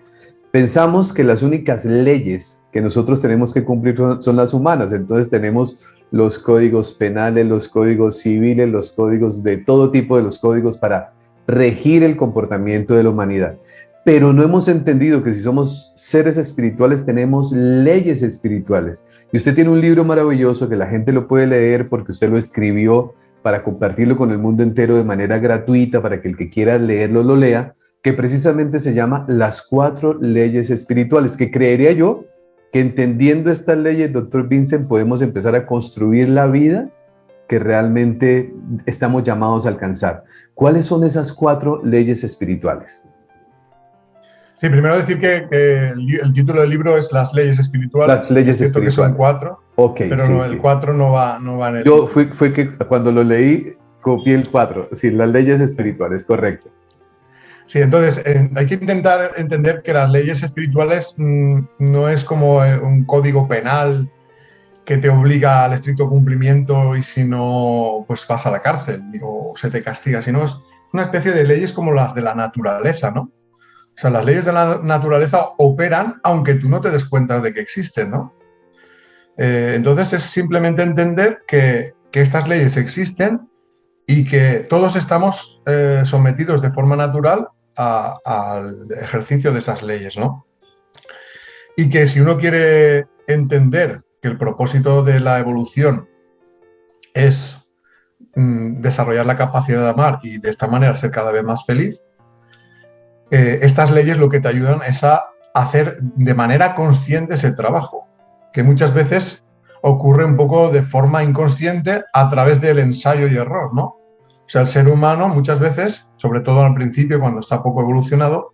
Pensamos que las únicas leyes que nosotros tenemos que cumplir son las humanas, entonces tenemos los códigos penales, los códigos civiles, los códigos de todo tipo de los códigos para regir el comportamiento de la humanidad. Pero no hemos entendido que si somos seres espirituales tenemos leyes espirituales. Y usted tiene un libro maravilloso que la gente lo puede leer porque usted lo escribió para compartirlo con el mundo entero de manera gratuita para que el que quiera leerlo lo lea, que precisamente se llama Las 4 leyes espirituales, que creería yo que entendiendo estas leyes, doctor Vincent, podemos empezar a construir la vida que realmente estamos llamados a alcanzar. ¿Cuáles son esas 4 leyes espirituales? Sí, primero decir que el título del libro es Las leyes espirituales. Las leyes espirituales. Que son 4, okay, pero sí, no, sí. El 4 no va en el Yo fue que cuando lo leí copié el 4, sí, las leyes espirituales, correcto. Sí, entonces hay que intentar entender que las leyes espirituales no es como un código penal que te obliga al estricto cumplimiento y si no, pues vas a la cárcel o se te castiga, sino es una especie de leyes como las de la naturaleza, ¿no? O sea, las leyes de la naturaleza operan aunque tú no te des cuenta de que existen, ¿no? Entonces es simplemente entender que estas leyes existen y que todos estamos sometidos de forma natural al ejercicio de esas leyes, ¿no? Y que si uno quiere entender que el propósito de la evolución es desarrollar la capacidad de amar y de esta manera ser cada vez más feliz, estas leyes lo que te ayudan es a hacer de manera consciente ese trabajo, que muchas veces ocurre un poco de forma inconsciente a través del ensayo y error, ¿no? O sea, el ser humano muchas veces, sobre todo al principio cuando está poco evolucionado,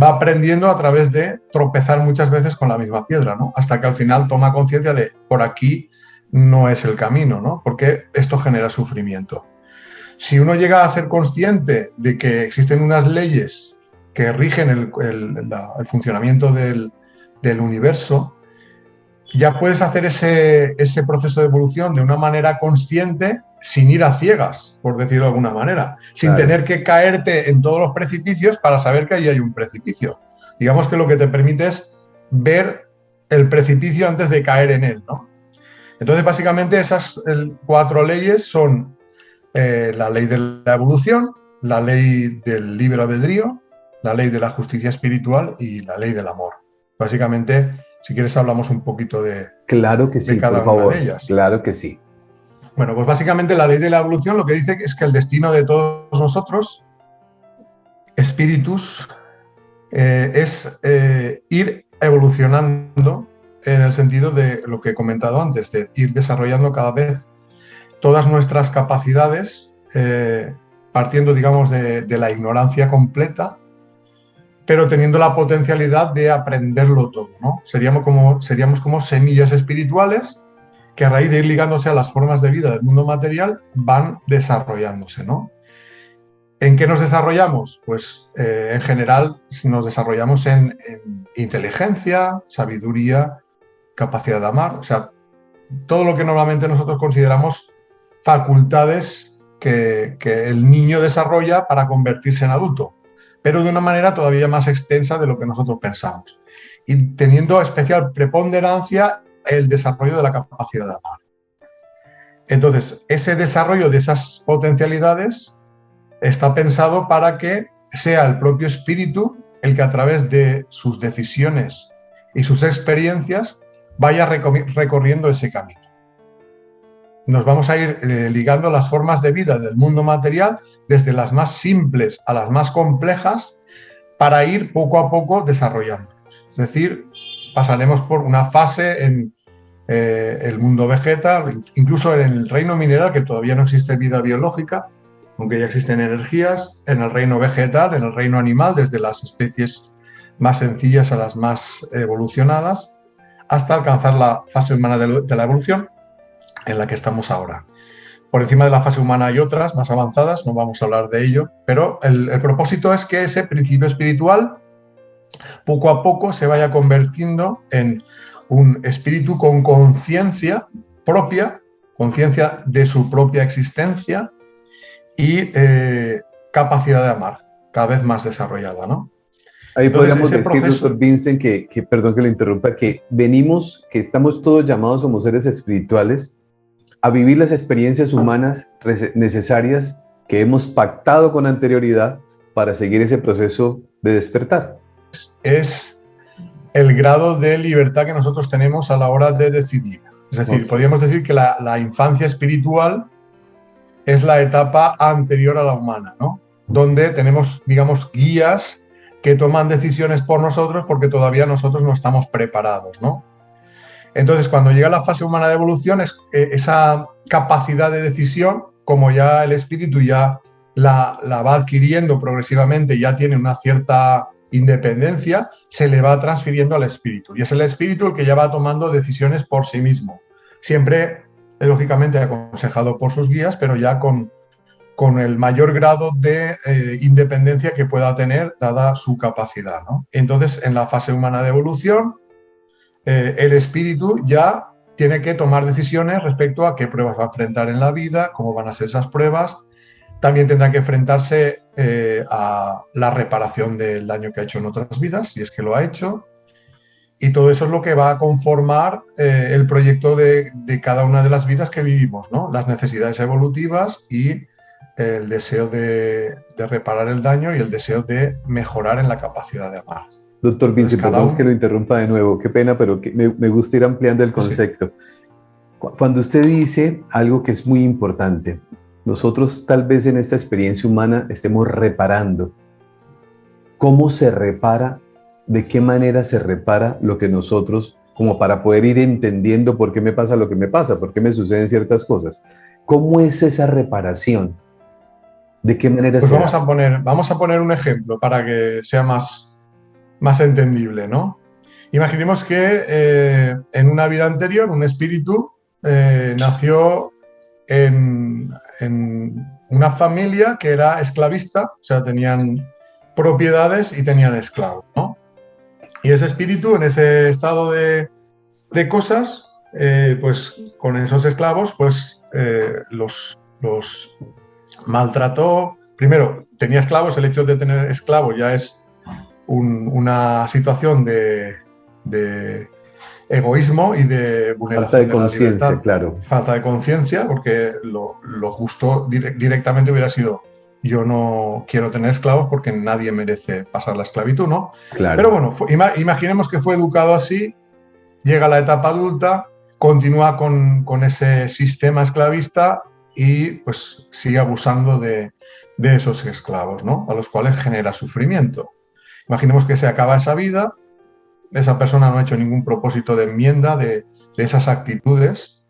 va aprendiendo a través de tropezar muchas veces con la misma piedra, ¿no? Hasta que al final toma conciencia de por aquí no es el camino, ¿no? Porque esto genera sufrimiento. Si uno llega a ser consciente de que existen unas leyes que rigen el funcionamiento del universo, ya puedes hacer ese proceso de evolución de una manera consciente sin ir a ciegas, por decirlo de alguna manera, sin tener que caerte en todos los precipicios para saber que ahí hay un precipicio. Digamos que lo que te permite es ver el precipicio antes de caer en él, ¿no? Entonces, básicamente, esas 4 leyes son la ley de la evolución, la ley del libre albedrío, la ley de la justicia espiritual y la ley del amor. Básicamente, si quieres, hablamos un poquito de Claro que sí, cada por favor. una de ellas. Claro que sí. Bueno, pues básicamente la ley de la evolución lo que dice es que el destino de todos nosotros, espíritus, es ir evolucionando en el sentido de lo que he comentado antes, de ir desarrollando cada vez todas nuestras capacidades, partiendo, digamos, de la ignorancia completa, pero teniendo la potencialidad de aprenderlo todo, ¿no? Seríamos como semillas espirituales que a raíz de ir ligándose a las formas de vida del mundo material van desarrollándose, ¿no? ¿En qué nos desarrollamos? Pues en general nos desarrollamos en inteligencia, sabiduría, capacidad de amar, o sea, todo lo que normalmente nosotros consideramos facultades que el niño desarrolla para convertirse en adulto, pero de una manera todavía más extensa de lo que nosotros pensamos, y teniendo especial preponderancia el desarrollo de la capacidad de amar. Entonces, ese desarrollo de esas potencialidades está pensado para que sea el propio espíritu el que a través de sus decisiones y sus experiencias vaya recorriendo ese camino. Nos vamos a ir ligando las formas de vida del mundo material desde las más simples a las más complejas para ir poco a poco desarrollándonos. Es decir, pasaremos por una fase en el mundo vegetal, incluso en el reino mineral, que todavía no existe vida biológica, aunque ya existen energías, en el reino vegetal, en el reino animal, desde las especies más sencillas a las más evolucionadas, hasta alcanzar la fase humana de la evolución en la que estamos ahora. Por encima de la fase humana hay otras más avanzadas, no vamos a hablar de ello, pero el propósito es que ese principio espiritual poco a poco se vaya convirtiendo en un espíritu con conciencia propia, conciencia de su propia existencia y capacidad de amar, cada vez más desarrollada, ¿no? Ahí Entonces, podríamos decir, proceso... doctor Vincent, perdón que le interrumpa, que estamos todos llamados como seres espirituales a vivir las experiencias humanas necesarias que hemos pactado con anterioridad para seguir ese proceso de despertar. Es el grado de libertad que nosotros tenemos a la hora de decidir. Es decir, podríamos decir que la infancia espiritual es la etapa anterior a la humana, ¿no? Donde tenemos, digamos, guías que toman decisiones por nosotros porque todavía nosotros no estamos preparados, ¿no? Entonces, cuando llega la fase humana de evolución, esa capacidad de decisión, como ya el espíritu ya la va adquiriendo progresivamente, ya tiene una cierta independencia, se le va transfiriendo al espíritu. Y es el espíritu el que ya va tomando decisiones por sí mismo. Siempre, lógicamente, aconsejado por sus guías, pero ya con el mayor grado de independencia que pueda tener, dada su capacidad, ¿no? Entonces, en la fase humana de evolución, el espíritu ya tiene que tomar decisiones respecto a qué pruebas va a enfrentar en la vida, cómo van a ser esas pruebas. También tendrá que enfrentarse a la reparación del daño que ha hecho en otras vidas, si es que lo ha hecho. Y todo eso es lo que va a conformar el proyecto de cada una de las vidas que vivimos, ¿no? Las necesidades evolutivas y el deseo de reparar el daño y el deseo de mejorar en la capacidad de amar. Doctor Vincent, perdón que lo interrumpa de nuevo, qué pena, pero me gusta ir ampliando el concepto. Sí. Cuando usted dice algo que es muy importante, nosotros tal vez en esta experiencia humana estemos reparando. ¿Cómo se repara? ¿De qué manera se repara lo que nosotros, como para poder ir entendiendo por qué me pasa lo que me pasa, por qué me suceden ciertas cosas? ¿Cómo es esa reparación? ¿De qué manera pues se vamos a poner un ejemplo para que sea más entendible, ¿no? Imaginemos que en una vida anterior un espíritu nació en una familia que era esclavista, o sea, tenían propiedades y tenían esclavos, ¿no? Y ese espíritu, en ese estado de cosas, pues con esos esclavos, pues los maltrató. Primero, tenía esclavos, el hecho de tener esclavos ya es una situación de egoísmo y de vulneración de conciencia, claro. Falta de conciencia, porque lo justo directamente hubiera sido: yo no quiero tener esclavos porque nadie merece pasar la esclavitud, ¿no? Claro. Pero bueno, imaginemos que fue educado así, llega a la etapa adulta, continúa con ese sistema esclavista y pues sigue abusando de esos esclavos, ¿no? A los cuales genera sufrimiento. Imaginemos que se acaba esa vida, esa persona no ha hecho ningún propósito de enmienda de esas actitudes.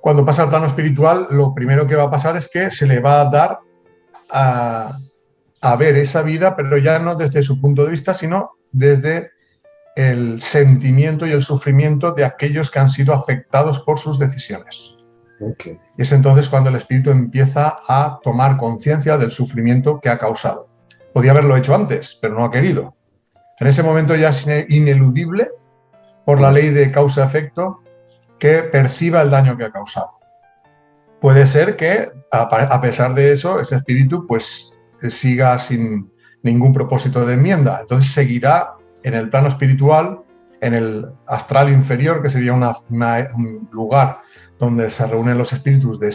Cuando pasa al plano espiritual, lo primero que va a pasar es que se le va a dar a ver esa vida, pero ya no desde su punto de vista, sino desde el sentimiento y el sufrimiento de aquellos que han sido afectados por sus decisiones. Okay. Y es entonces cuando el espíritu empieza a tomar conciencia del sufrimiento que ha causado. Podía haberlo hecho antes, pero no ha querido. En ese momento ya es ineludible, por la ley de causa-efecto, que perciba el daño que ha causado. Puede ser que, a pesar de eso, ese espíritu pues siga sin ningún propósito de enmienda. Entonces seguirá en el plano espiritual, en el astral inferior, que sería un lugar donde se reúnen los espíritus de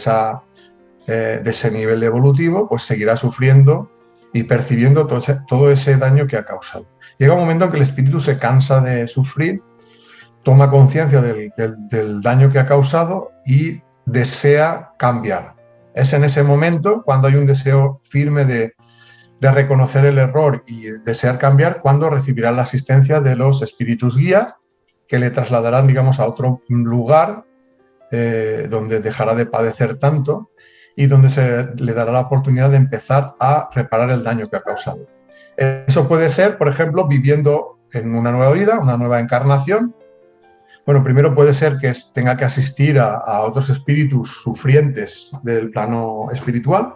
ese nivel evolutivo, pues seguirá sufriendo y percibiendo todo ese daño que ha causado. Llega un momento en que el espíritu se cansa de sufrir, toma conciencia del daño que ha causado y desea cambiar. Es en ese momento, cuando hay un deseo firme de reconocer el error y desear cambiar, cuando recibirá la asistencia de los espíritus guías, que le trasladarán, digamos, a otro lugar donde dejará de padecer tanto y donde se le dará la oportunidad de empezar a reparar el daño que ha causado. Eso puede ser, por ejemplo, viviendo en una nueva vida, una nueva encarnación. Bueno, primero puede ser que tenga que asistir a otros espíritus sufrientes del plano espiritual,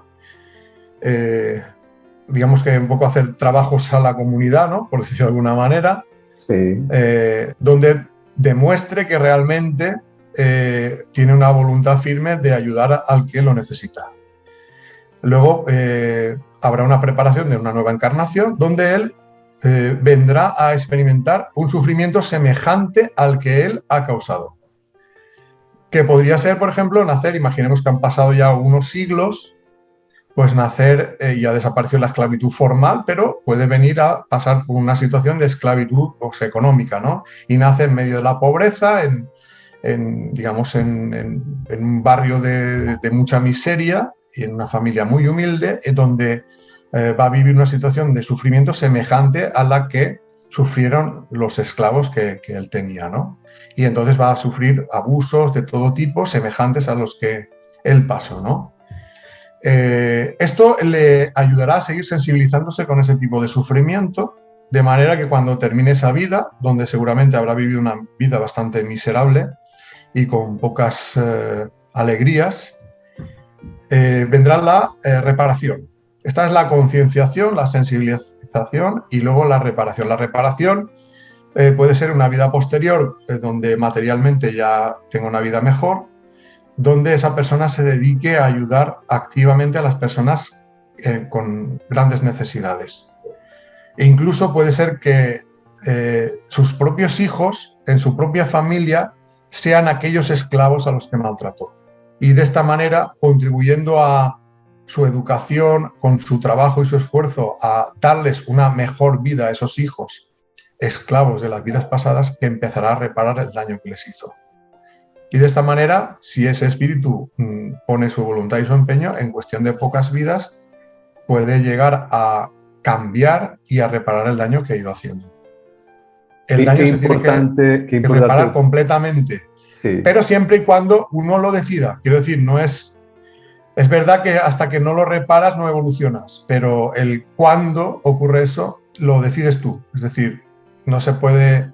digamos que un poco hacer trabajos a la comunidad, ¿no? Por decirlo de alguna manera, sí. Donde demuestre que realmente tiene una voluntad firme de ayudar al que lo necesita. Luego habrá una preparación de una nueva encarnación donde él vendrá a experimentar un sufrimiento semejante al que él ha causado. Que podría ser, por ejemplo, nacer, imaginemos que han pasado ya unos siglos, pues nacer y ha desaparecido la esclavitud formal, pero puede venir a pasar por una situación de esclavitud económica, ¿no? Y nace en medio de la pobreza, digamos, en un barrio de mucha miseria y en una familia muy humilde, en donde va a vivir una situación de sufrimiento semejante a la que sufrieron los esclavos que él tenía, ¿no? Y entonces va a sufrir abusos de todo tipo semejantes a los que él pasó, ¿no? Esto le ayudará a seguir sensibilizándose con ese tipo de sufrimiento, de manera que cuando termine esa vida, donde seguramente habrá vivido una vida bastante miserable y con pocas alegrías, vendrá la reparación. Esta es la concienciación, la sensibilización y luego la reparación. La reparación puede ser una vida posterior donde materialmente ya tenga una vida mejor, donde esa persona se dedique a ayudar activamente a las personas con grandes necesidades. E incluso puede ser que sus propios hijos, en su propia familia, sean aquellos esclavos a los que maltrató. Y de esta manera, contribuyendo a su educación, con su trabajo y su esfuerzo, a darles una mejor vida a esos hijos esclavos de las vidas pasadas, que empezará a reparar el daño que les hizo. Y de esta manera, si ese espíritu pone su voluntad y su empeño, en cuestión de pocas vidas, puede llegar a cambiar y a reparar el daño que ha ido haciendo. El daño se tiene que reparar completamente, sí. Pero siempre y cuando uno lo decida. Quiero decir, no es verdad que hasta que no lo reparas no evolucionas, pero el cuándo ocurre eso lo decides tú. Es decir, no se puede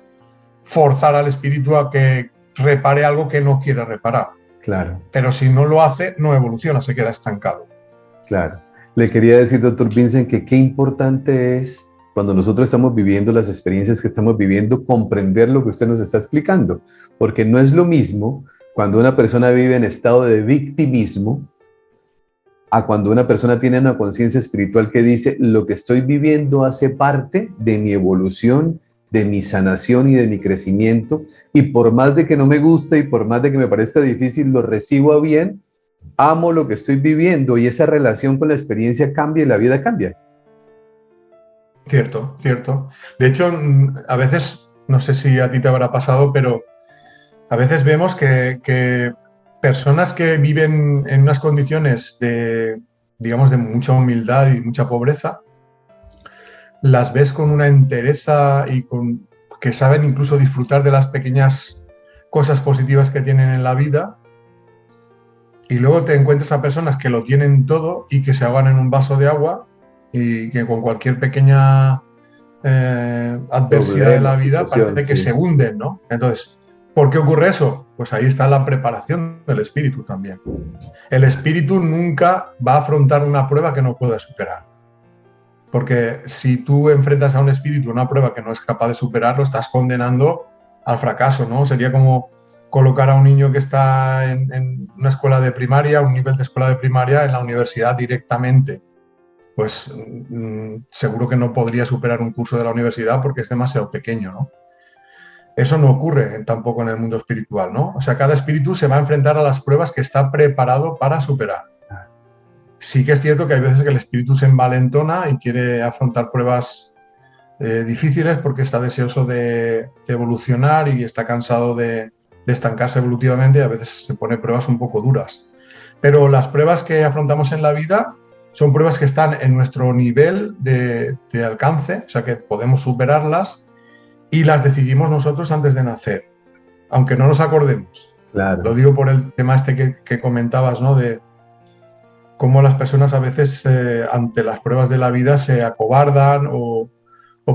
forzar al espíritu a que repare algo que no quiere reparar. Claro. Pero si no lo hace, no evoluciona, se queda estancado. Claro. Le quería decir, doctor Vincent, que qué importante es, cuando nosotros estamos viviendo las experiencias que estamos viviendo, comprender lo que usted nos está explicando. Porque no es lo mismo cuando una persona vive en estado de victimismo a cuando una persona tiene una conciencia espiritual que dice, lo que estoy viviendo hace parte de mi evolución, de mi sanación y de mi crecimiento, y por más de que no me guste y por más de que me parezca difícil, lo recibo a bien, amo lo que estoy viviendo y esa relación con la experiencia cambia y la vida cambia. Cierto, cierto. De hecho, a veces, no sé si a ti te habrá pasado, pero a veces vemos que personas que viven en unas condiciones de, digamos, de mucha humildad y mucha pobreza, las ves con una entereza y que saben incluso disfrutar de las pequeñas cosas positivas que tienen en la vida, y luego te encuentras a personas que lo tienen todo y que se ahogan en un vaso de agua y que con cualquier pequeña adversidad de la Problemas, vida, situación, parece que sí. se hunden, ¿no? Entonces, ¿por qué ocurre eso? Pues ahí está la preparación del espíritu también. El espíritu nunca va a afrontar una prueba que no pueda superar. Porque si tú enfrentas a un espíritu una prueba que no es capaz de superar, lo estás condenando al fracaso, ¿no? Sería como colocar a un niño que está en una escuela de primaria, un nivel de escuela de primaria, en la universidad directamente. Pues seguro que no podría superar un curso de la universidad porque es demasiado pequeño, ¿no? Eso no ocurre tampoco en el mundo espiritual, ¿no? O sea, cada espíritu se va a enfrentar a las pruebas que está preparado para superar. Sí que es cierto que hay veces que el espíritu se envalentona y quiere afrontar pruebas difíciles porque está deseoso de evolucionar y está cansado de estancarse evolutivamente y a veces se pone pruebas un poco duras. Pero las pruebas que afrontamos en la vida son pruebas que están en nuestro nivel de alcance, o sea que podemos superarlas y las decidimos nosotros antes de nacer, aunque no nos acordemos. Claro. Lo digo por el tema este que comentabas, ¿no? De cómo las personas a veces ante las pruebas de la vida se acobardan o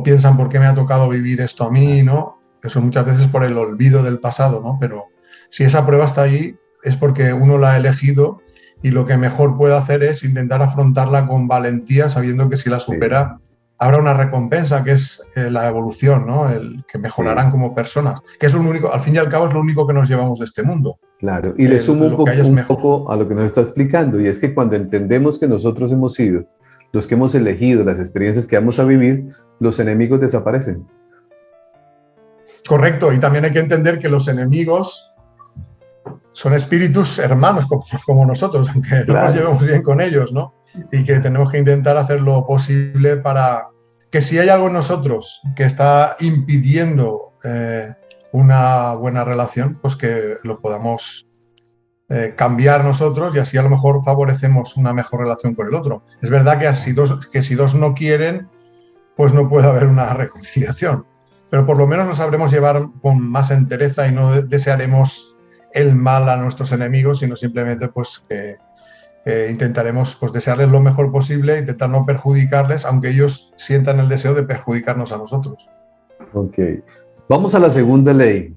piensan por qué me ha tocado vivir esto a mí, ¿no? Eso muchas veces por el olvido del pasado, ¿no? Pero si esa prueba está ahí es porque uno la ha elegido y lo que mejor puede hacer es intentar afrontarla con valentía, sabiendo que si la Sí, supera habrá una recompensa, que es la evolución, ¿no? El que sí, mejorarán como personas, que es lo único, al fin y al cabo es lo único que nos llevamos de este mundo, claro. Y le sumo lo que hayas un mejor. poco a lo que nos está explicando, y es que cuando entendemos que nosotros hemos sido los que hemos elegido las experiencias que vamos a vivir, los enemigos desaparecen. Correcto, y también hay que entender que los enemigos son espíritus hermanos como nosotros, aunque no nos Claro, llevemos bien con ellos, ¿no? Y que tenemos que intentar hacer lo posible para que si hay algo en nosotros que está impidiendo una buena relación, pues que lo podamos cambiar nosotros y así a lo mejor favorecemos una mejor relación con el otro. Es verdad que si dos no quieren, pues no puede haber una reconciliación. Pero por lo menos lo sabremos llevar con más entereza y no desearemos el mal a nuestros enemigos, sino simplemente pues que intentaremos pues desearles lo mejor posible, intentar no perjudicarles, aunque ellos sientan el deseo de perjudicarnos a nosotros. ok. Vamos a la segunda ley.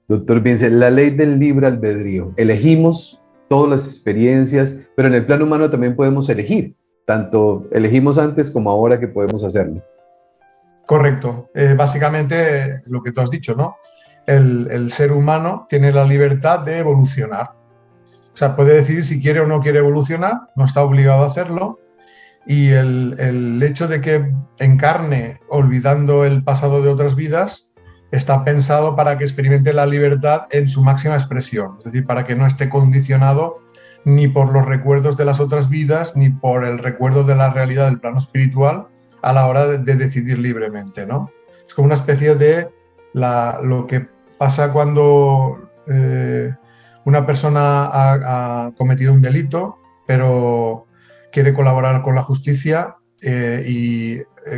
Doctor Vince, la ley del libre albedrío. Elegimos todas las experiencias, pero en el plano humano también podemos elegir. Tanto elegimos antes como ahora que podemos hacerlo. Correcto. Básicamente lo que tú has dicho, ¿no? El ser humano tiene la libertad de evolucionar. O sea, puede decidir si quiere o no quiere evolucionar, no está obligado a hacerlo. Y el hecho de que encarne olvidando el pasado de otras vidas está pensado para que experimente la libertad en su máxima expresión, es decir, para que no esté condicionado ni por los recuerdos de las otras vidas, ni por el recuerdo de la realidad del plano espiritual a la hora de decidir libremente, ¿no? Es como una especie de lo que pasa cuando una persona ha cometido un delito, pero quiere colaborar con la justicia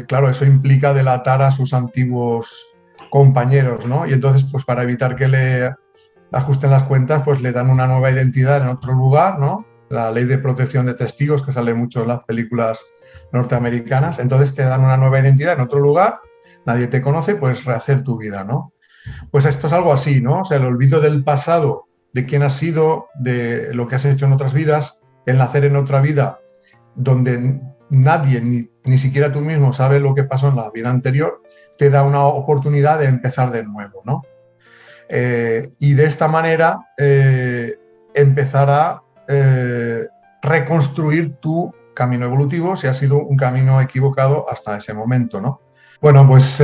claro, eso implica delatar a sus antiguos compañeros, ¿no? Y entonces, pues para evitar que le ajusten las cuentas, pues le dan una nueva identidad en otro lugar, ¿no? La ley de protección de testigos, que sale mucho en las películas norteamericanas. Entonces te dan una nueva identidad en otro lugar, nadie te conoce, puedes rehacer tu vida, ¿no? Pues esto es algo así, ¿no? O sea, el olvido del pasado, de quién has sido, de lo que has hecho en otras vidas, el nacer en otra vida donde nadie, ni siquiera tú mismo, sabe lo que pasó en la vida anterior, te da una oportunidad de empezar de nuevo, ¿no? Y de esta manera empezar a reconstruir tu camino evolutivo si ha sido un camino equivocado hasta ese momento, ¿no? Bueno, pues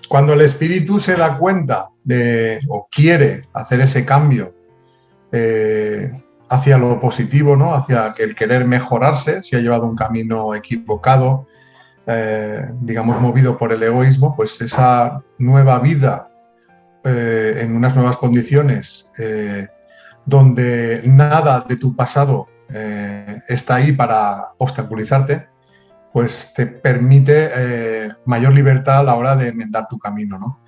cuando el espíritu se da cuenta de o quiere hacer ese cambio hacia lo positivo, ¿no? Hacia el querer mejorarse, si ha llevado un camino equivocado, digamos, movido por el egoísmo, pues esa nueva vida en unas nuevas condiciones, donde nada de tu pasado está ahí para obstaculizarte, pues te permite mayor libertad a la hora de enmendar tu camino, ¿no?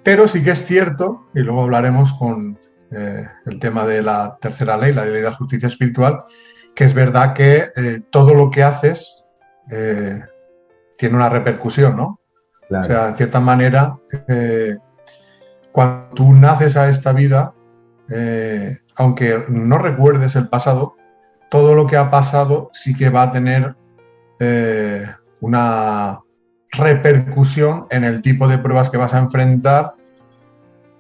Pero sí que es cierto, y luego hablaremos con el tema de la tercera ley, la ley de la justicia espiritual, que es verdad que todo lo que haces tiene una repercusión, ¿no? Claro. O sea, en cierta manera, cuando tú naces a esta vida, aunque no recuerdes el pasado, todo lo que ha pasado sí que va a tener una repercusión en el tipo de pruebas que vas a enfrentar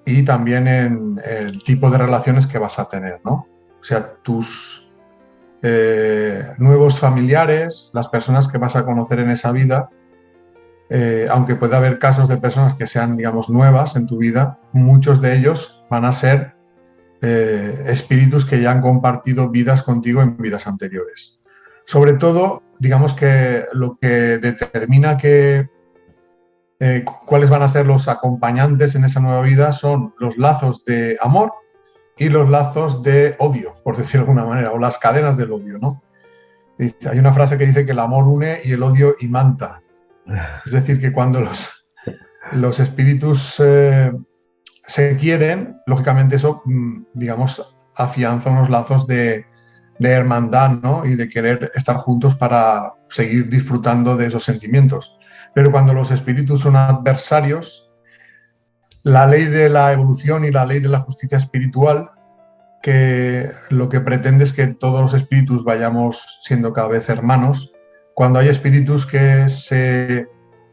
y también en el tipo de relaciones que vas a tener, ¿no? O sea, tus nuevos familiares, las personas que vas a conocer en esa vida, aunque pueda haber casos de personas que sean, digamos, nuevas en tu vida, muchos de ellos van a ser espíritus que ya han compartido vidas contigo en vidas anteriores. Sobre todo, digamos que lo que determina cuáles van a ser los acompañantes en esa nueva vida son los lazos de amor y los lazos de odio, por decirlo de alguna manera, o las cadenas del odio, ¿no? Hay una frase que dice que el amor une y el odio imanta. Es decir, que cuando los espíritus se quieren, lógicamente eso, digamos, afianza unos lazos de hermandad, ¿no? Y de querer estar juntos para seguir disfrutando de esos sentimientos. Pero cuando los espíritus son adversarios, la ley de la evolución y la ley de la justicia espiritual, que lo que pretende es que todos los espíritus vayamos siendo cada vez hermanos, cuando hay espíritus que se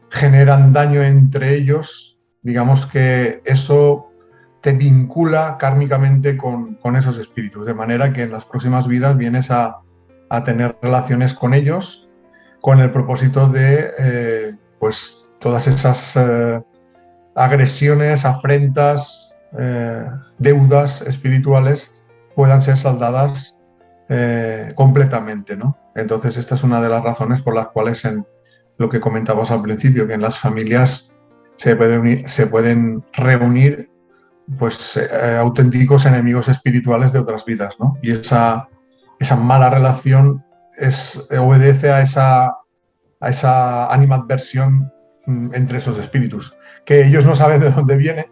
generan daño entre ellos, digamos que eso te vincula kármicamente con esos espíritus, de manera que en las próximas vidas vienes a tener relaciones con ellos con el propósito de pues todas esas agresiones, afrentas, deudas espirituales puedan ser saldadas completamente, ¿no? Entonces esta es una de las razones por las cuales en lo que comentábamos al principio, que en las familias se pueden reunir pues auténticos enemigos espirituales de otras vidas, ¿no? Y esa mala relación obedece a esa animadversión entre esos espíritus, que ellos no saben de dónde viene,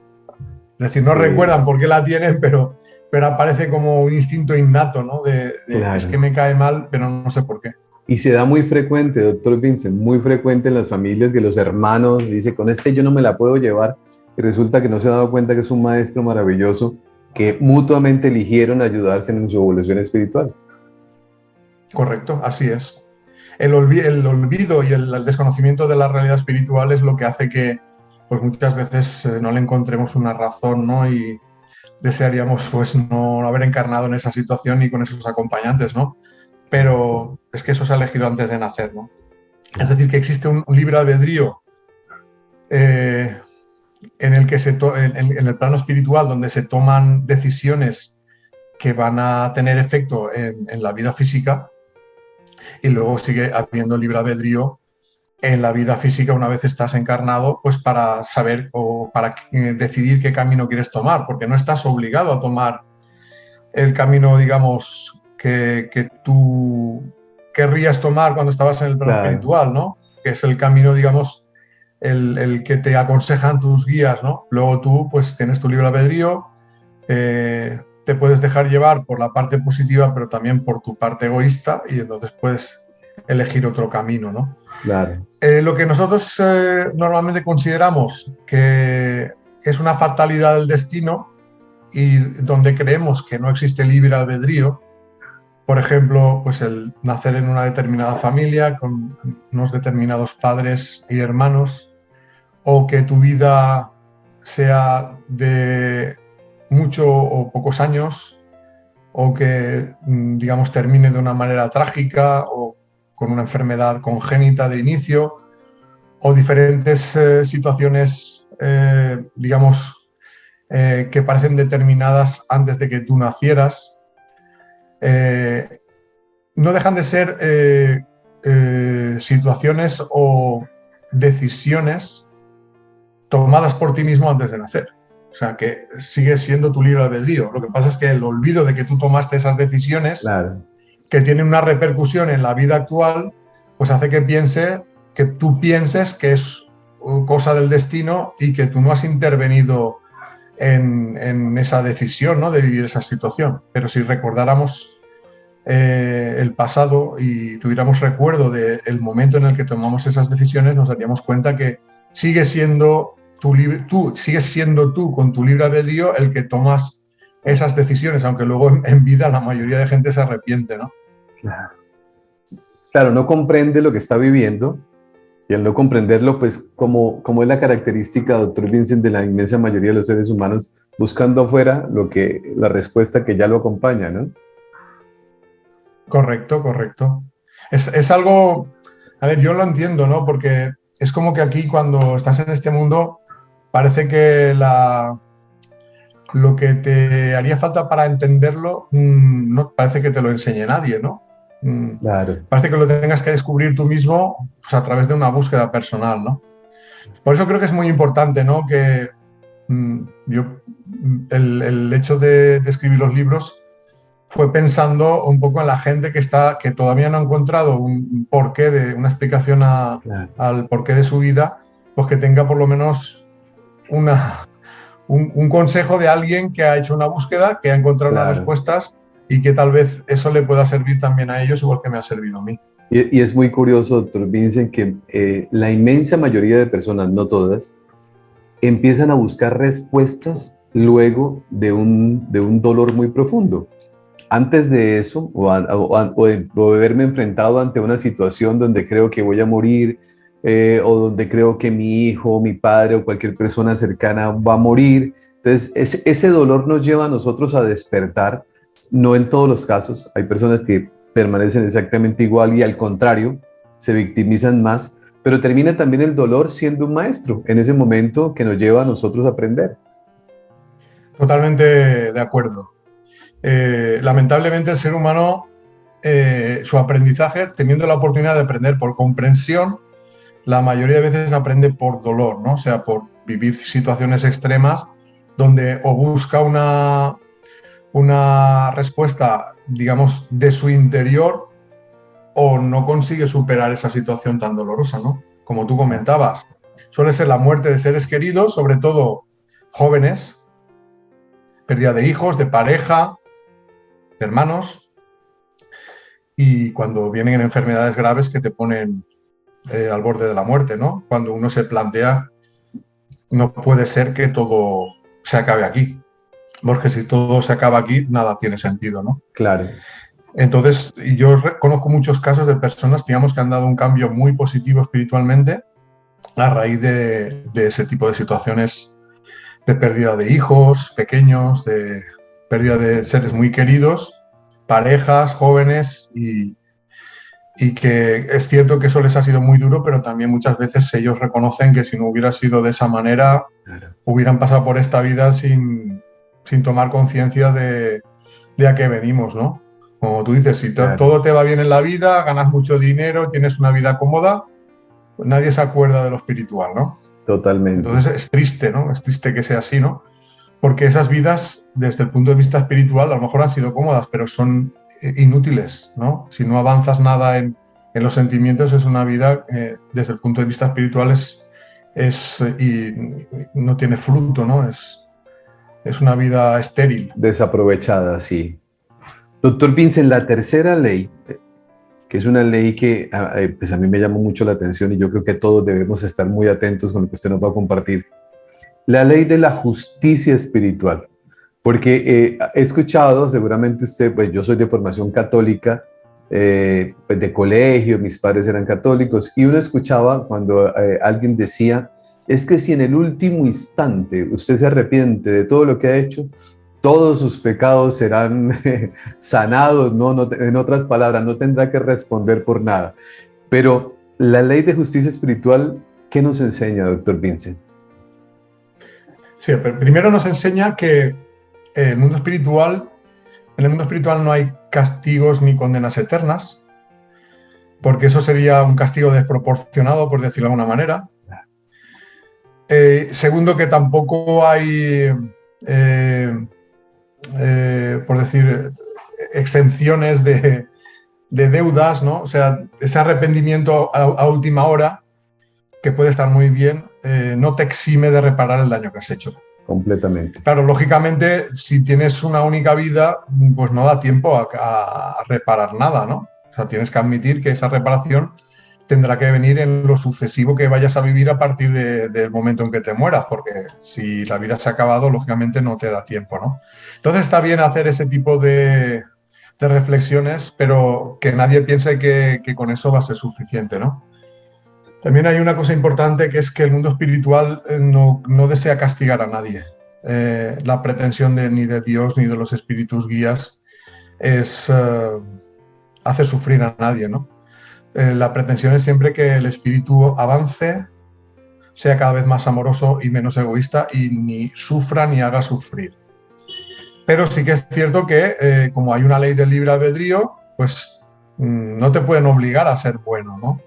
es decir, no recuerdan por qué la tienen, pero aparece como un instinto innato, ¿no? Claro. Es que me cae mal, pero no sé por qué. Y se da muy frecuente, doctor Vincent, muy frecuente en las familias que los hermanos dicen, con este yo no me la puedo llevar, y resulta que no se ha dado cuenta que es un maestro maravilloso, que mutuamente eligieron ayudarse en su evolución espiritual. Correcto, así es. El olvido y el desconocimiento de la realidad espiritual es lo que hace que pues muchas veces no le encontremos una razón, ¿no? Y desearíamos pues no haber encarnado en esa situación ni con esos acompañantes, ¿no? Pero es que eso se ha elegido antes de nacer, ¿no? Es decir, que existe un libre albedrío en el que en el plano espiritual, donde se toman decisiones que van a tener efecto en la vida física, y luego sigue habiendo libre albedrío en la vida física una vez estás encarnado, pues para saber o para decidir qué camino quieres tomar, porque no estás obligado a tomar el camino, digamos, que tú querrías tomar cuando estabas en el plano espiritual, ¿no? Que es el camino, digamos, el que te aconsejan tus guías, ¿no? Luego tú, pues, tienes tu libre albedrío, te puedes dejar llevar por la parte positiva, pero también por tu parte egoísta, y entonces puedes elegir otro camino, ¿no? Claro. Lo que nosotros normalmente consideramos que es una fatalidad del destino y donde creemos que no existe libre albedrío, por ejemplo, pues el nacer en una determinada familia con unos determinados padres y hermanos, o que tu vida sea de mucho o pocos años, o que, digamos, termine de una manera trágica o con una enfermedad congénita de inicio, o diferentes situaciones, digamos, que parecen determinadas antes de que tú nacieras, no dejan de ser situaciones o decisiones tomadas por ti mismo antes de nacer. O sea, que sigue siendo tu libre albedrío. Lo que pasa es que el olvido de que tú tomaste esas decisiones, que tienen una repercusión en la vida actual, pues hace que tú pienses que es cosa del destino y que tú no has intervenido en esa decisión, ¿no? De vivir esa situación. Pero si recordáramos el pasado y tuviéramos recuerdo del momento en el que tomamos esas decisiones, nos daríamos cuenta que sigues siendo tú con tu libre albedrío el que tomas esas decisiones, aunque luego en vida la mayoría de gente se arrepiente, ¿no? Claro, no comprende lo que está viviendo y al no comprenderlo, pues como es la característica, doctor Vincent, de la inmensa mayoría de los seres humanos, buscando afuera la respuesta que ya lo acompaña, ¿no? Correcto, correcto. Es algo, a ver, yo lo entiendo, ¿no? Porque es como que aquí cuando estás en este mundo parece que lo que te haría falta para entenderlo no parece que te lo enseñe nadie, ¿no? Claro. Parece que lo tengas que descubrir tú mismo, pues, a través de una búsqueda personal, ¿no? Por eso creo que es muy importante, ¿no? Que el hecho de escribir los libros fue pensando un poco en la gente que todavía no ha encontrado un porqué, una explicación Claro. al porqué de su vida, pues que tenga por lo menos un consejo de alguien que ha hecho una búsqueda, que ha encontrado Claro. unas respuestas y que tal vez eso le pueda servir también a ellos, igual que me ha servido a mí. Y es muy curioso, doctor Vincent, que la inmensa mayoría de personas, no todas, empiezan a buscar respuestas luego de un dolor muy profundo. Antes de eso, o de verme enfrentado ante una situación donde creo que voy a morir, o donde creo que mi hijo, mi padre o cualquier persona cercana va a morir. Entonces, ese dolor nos lleva a nosotros a despertar, no en todos los casos. Hay personas que permanecen exactamente igual y al contrario, se victimizan más, pero termina también el dolor siendo un maestro en ese momento que nos lleva a nosotros a aprender. Totalmente de acuerdo. Lamentablemente el ser humano, su aprendizaje, teniendo la oportunidad de aprender por comprensión, la mayoría de veces aprende por dolor, ¿no? O sea, por vivir situaciones extremas donde o busca una respuesta, digamos, de su interior o no consigue superar esa situación tan dolorosa, ¿no? Como tú comentabas, suele ser la muerte de seres queridos, sobre todo jóvenes, pérdida de hijos, de pareja, de hermanos, y cuando vienen enfermedades graves que te ponen al borde de la muerte, ¿no? Cuando uno se plantea, no puede ser que todo se acabe aquí, porque si todo se acaba aquí, nada tiene sentido, ¿no? Claro. Entonces, yo conozco muchos casos de personas, digamos, que han dado un cambio muy positivo espiritualmente a raíz de ese tipo de situaciones de pérdida de hijos pequeños, de pérdida de seres muy queridos, parejas, jóvenes, y que es cierto que eso les ha sido muy duro, pero también muchas veces ellos reconocen que si no hubiera sido de esa manera, Claro. hubieran pasado por esta vida sin tomar conciencia de a qué venimos, ¿no? Como tú dices, si Claro. todo te va bien en la vida, ganas mucho dinero, tienes una vida cómoda, pues nadie se acuerda de lo espiritual, ¿no? Totalmente. Entonces es triste, ¿no? Es triste que sea así, ¿no? Porque esas vidas, desde el punto de vista espiritual, a lo mejor han sido cómodas, pero son inútiles, ¿no? Si no avanzas nada en los sentimientos, es una vida, desde el punto de vista espiritual, y no tiene fruto, ¿no? Es una vida estéril. Desaprovechada, sí. Doctor Vincent, la tercera ley, que es una ley que pues a mí me llamó mucho la atención y yo creo que todos debemos estar muy atentos con lo que usted nos va a compartir. La ley de la justicia espiritual. Porque he escuchado, seguramente usted, pues yo soy de formación católica, pues de colegio, mis padres eran católicos, y uno escuchaba cuando alguien decía, es que si en el último instante usted se arrepiente de todo lo que ha hecho, todos sus pecados serán sanados, ¿no? En otras palabras, no tendrá que responder por nada. Pero la ley de justicia espiritual, ¿qué nos enseña, doctor Vincent? Sí, pero primero nos enseña que en el mundo espiritual no hay castigos ni condenas eternas, porque eso sería un castigo desproporcionado, por decirlo de alguna manera. Segundo, que tampoco hay, por decir, exenciones de deudas, ¿no? O sea, ese arrepentimiento a última hora, que puede estar muy bien, no te exime de reparar el daño que has hecho. completamente. Claro, lógicamente, si tienes una única vida, pues no da tiempo a reparar nada, ¿no? O sea, tienes que admitir que esa reparación tendrá que venir en lo sucesivo que vayas a vivir a partir del momento en que te mueras, porque si la vida se ha acabado, lógicamente no te da tiempo, ¿no? Entonces está bien hacer ese tipo de reflexiones, pero que nadie piense que con eso va a ser suficiente, ¿no? También hay una cosa importante, que es que el mundo espiritual no desea castigar a nadie. La pretensión ni de Dios ni de los espíritus guías es hacer sufrir a nadie, ¿no? La pretensión es siempre que el espíritu avance, sea cada vez más amoroso y menos egoísta, y ni sufra ni haga sufrir. Pero sí que es cierto que como hay una ley del libre albedrío, pues no te pueden obligar a ser bueno, ¿no?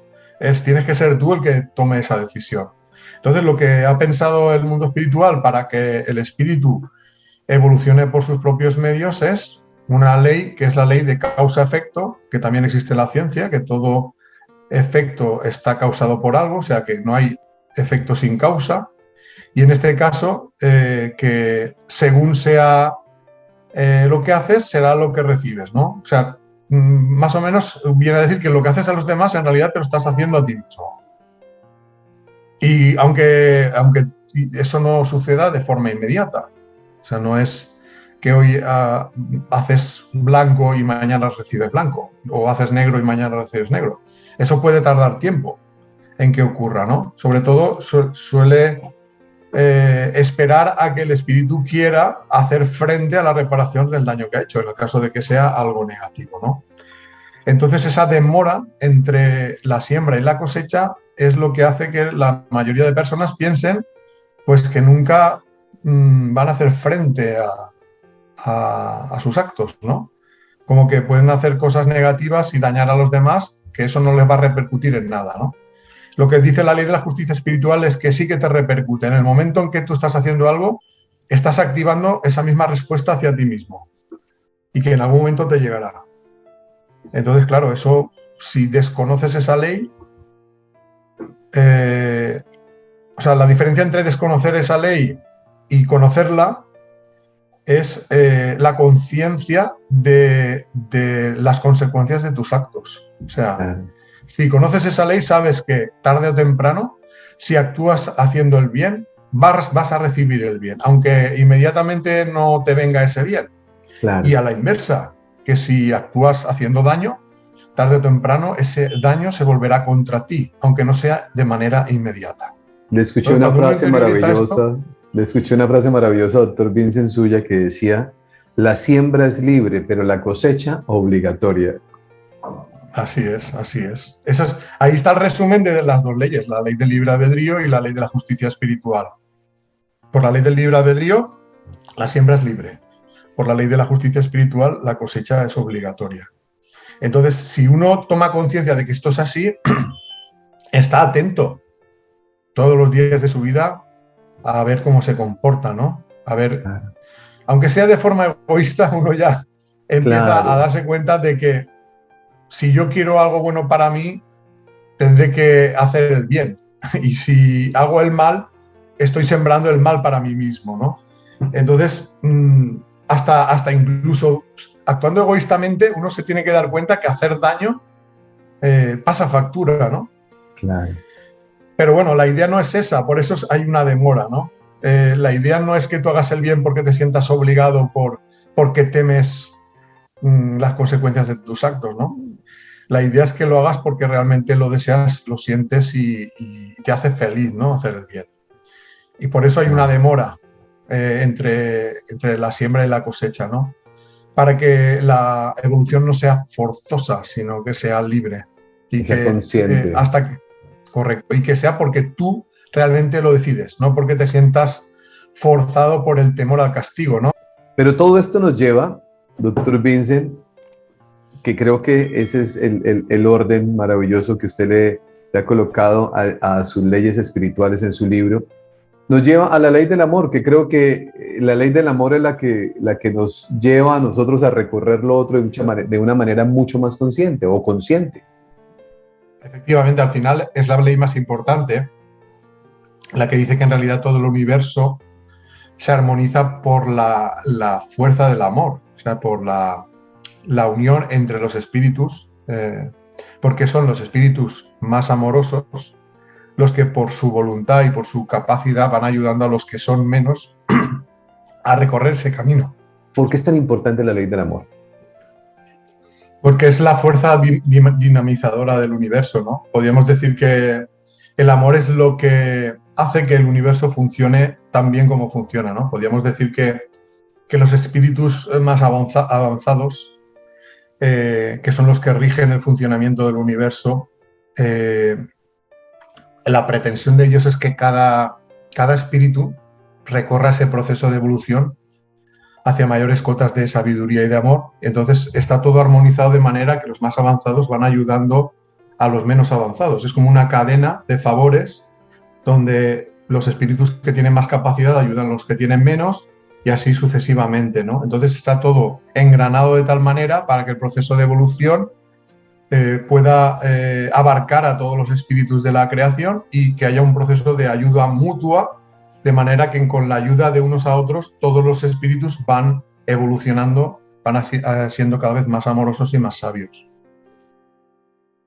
Tienes que ser tú el que tome esa decisión. Entonces, lo que ha pensado el mundo espiritual para que el espíritu evolucione por sus propios medios es una ley que es la ley de causa-efecto, que también existe en la ciencia, que todo efecto está causado por algo, o sea que no hay efecto sin causa. Y en este caso, que según sea lo que haces, será lo que recibes, ¿no? O sea, más o menos viene a decir que lo que haces a los demás en realidad te lo estás haciendo a ti mismo. Y aunque eso no suceda de forma inmediata, o sea, no es que hoy haces blanco y mañana recibes blanco, o haces negro y mañana recibes negro. Eso puede tardar tiempo en que ocurra, ¿no? Sobre todo suele esperar a que el espíritu quiera hacer frente a la reparación del daño que ha hecho, en el caso de que sea algo negativo, ¿no? Entonces, esa demora entre la siembra y la cosecha es lo que hace que la mayoría de personas piensen pues que nunca van a hacer frente a sus actos, ¿no? Como que pueden hacer cosas negativas y dañar a los demás, que eso no les va a repercutir en nada, ¿no? Lo que dice la ley de la justicia espiritual es que sí que te repercute. En el momento en que tú estás haciendo algo, estás activando esa misma respuesta hacia ti mismo y que en algún momento te llegará. Entonces, claro, eso, si desconoces esa ley, o sea, la diferencia entre desconocer esa ley y conocerla es la conciencia de las consecuencias de tus actos. O sea, si conoces esa ley, sabes que tarde o temprano, si actúas haciendo el bien, vas a recibir el bien, aunque inmediatamente no te venga ese bien. Claro. Y a la inversa, que si actúas haciendo daño, tarde o temprano ese daño se volverá contra ti, aunque no sea de manera inmediata. Le escuché una frase maravillosa, doctor Vincent, suya, que decía: la siembra es libre, pero la cosecha obligatoria. Así es, así es. Ahí está el resumen de las dos leyes, la ley del libre albedrío y la ley de la justicia espiritual. Por la ley del libre albedrío, la siembra es libre. Por la ley de la justicia espiritual, la cosecha es obligatoria. Entonces, si uno toma conciencia de que esto es así, está atento todos los días de su vida a ver cómo se comporta, ¿no? A ver, aunque sea de forma egoísta, uno ya empieza a darse cuenta de que si yo quiero algo bueno para mí, tendré que hacer el bien. Y si hago el mal, estoy sembrando el mal para mí mismo, ¿no? Entonces, hasta incluso actuando egoístamente, uno se tiene que dar cuenta que hacer daño pasa factura, ¿no? Claro. Pero bueno, la idea no es esa, por eso hay una demora, ¿no? La idea no es que tú hagas el bien porque te sientas obligado, porque temes las consecuencias de tus actos, ¿no? La idea es que lo hagas porque realmente lo deseas, lo sientes y te hace feliz, ¿no? Hacer el bien. Y por eso hay una demora entre la siembra y la cosecha, ¿no? Para que la evolución no sea forzosa, sino que sea libre. Y sea consciente. Correcto. Y que sea porque tú realmente lo decides, no porque te sientas forzado por el temor al castigo, ¿no? Pero todo esto nos lleva, doctor Vincent, que creo que ese es el orden maravilloso que usted le ha colocado a sus leyes espirituales en su libro, nos lleva a la ley del amor, que creo que la ley del amor es la que nos lleva a nosotros a recorrer lo otro de una manera mucho más consciente o consciente. Efectivamente, al final es la ley más importante, la que dice que en realidad todo el universo se armoniza por la fuerza del amor, o sea, por la unión entre los espíritus, porque son los espíritus más amorosos los que por su voluntad y por su capacidad van ayudando a los que son menos a recorrer ese camino. ¿Por qué es tan importante la ley del amor? Porque es la fuerza dinamizadora del universo, ¿no? Podríamos decir que el amor es lo que hace que el universo funcione tan bien como funciona, ¿no? Podríamos decir que los espíritus más avanzados, que son los que rigen el funcionamiento del universo, la pretensión de ellos es que cada espíritu recorra ese proceso de evolución hacia mayores cotas de sabiduría y de amor. Entonces está todo armonizado de manera que los más avanzados van ayudando a los menos avanzados. Es como una cadena de favores donde los espíritus que tienen más capacidad ayudan a los que tienen menos y así sucesivamente, ¿no? Entonces está todo engranado de tal manera para que el proceso de evolución pueda abarcar a todos los espíritus de la creación y que haya un proceso de ayuda mutua, de manera que con la ayuda de unos a otros todos los espíritus van evolucionando, van siendo cada vez más amorosos y más sabios.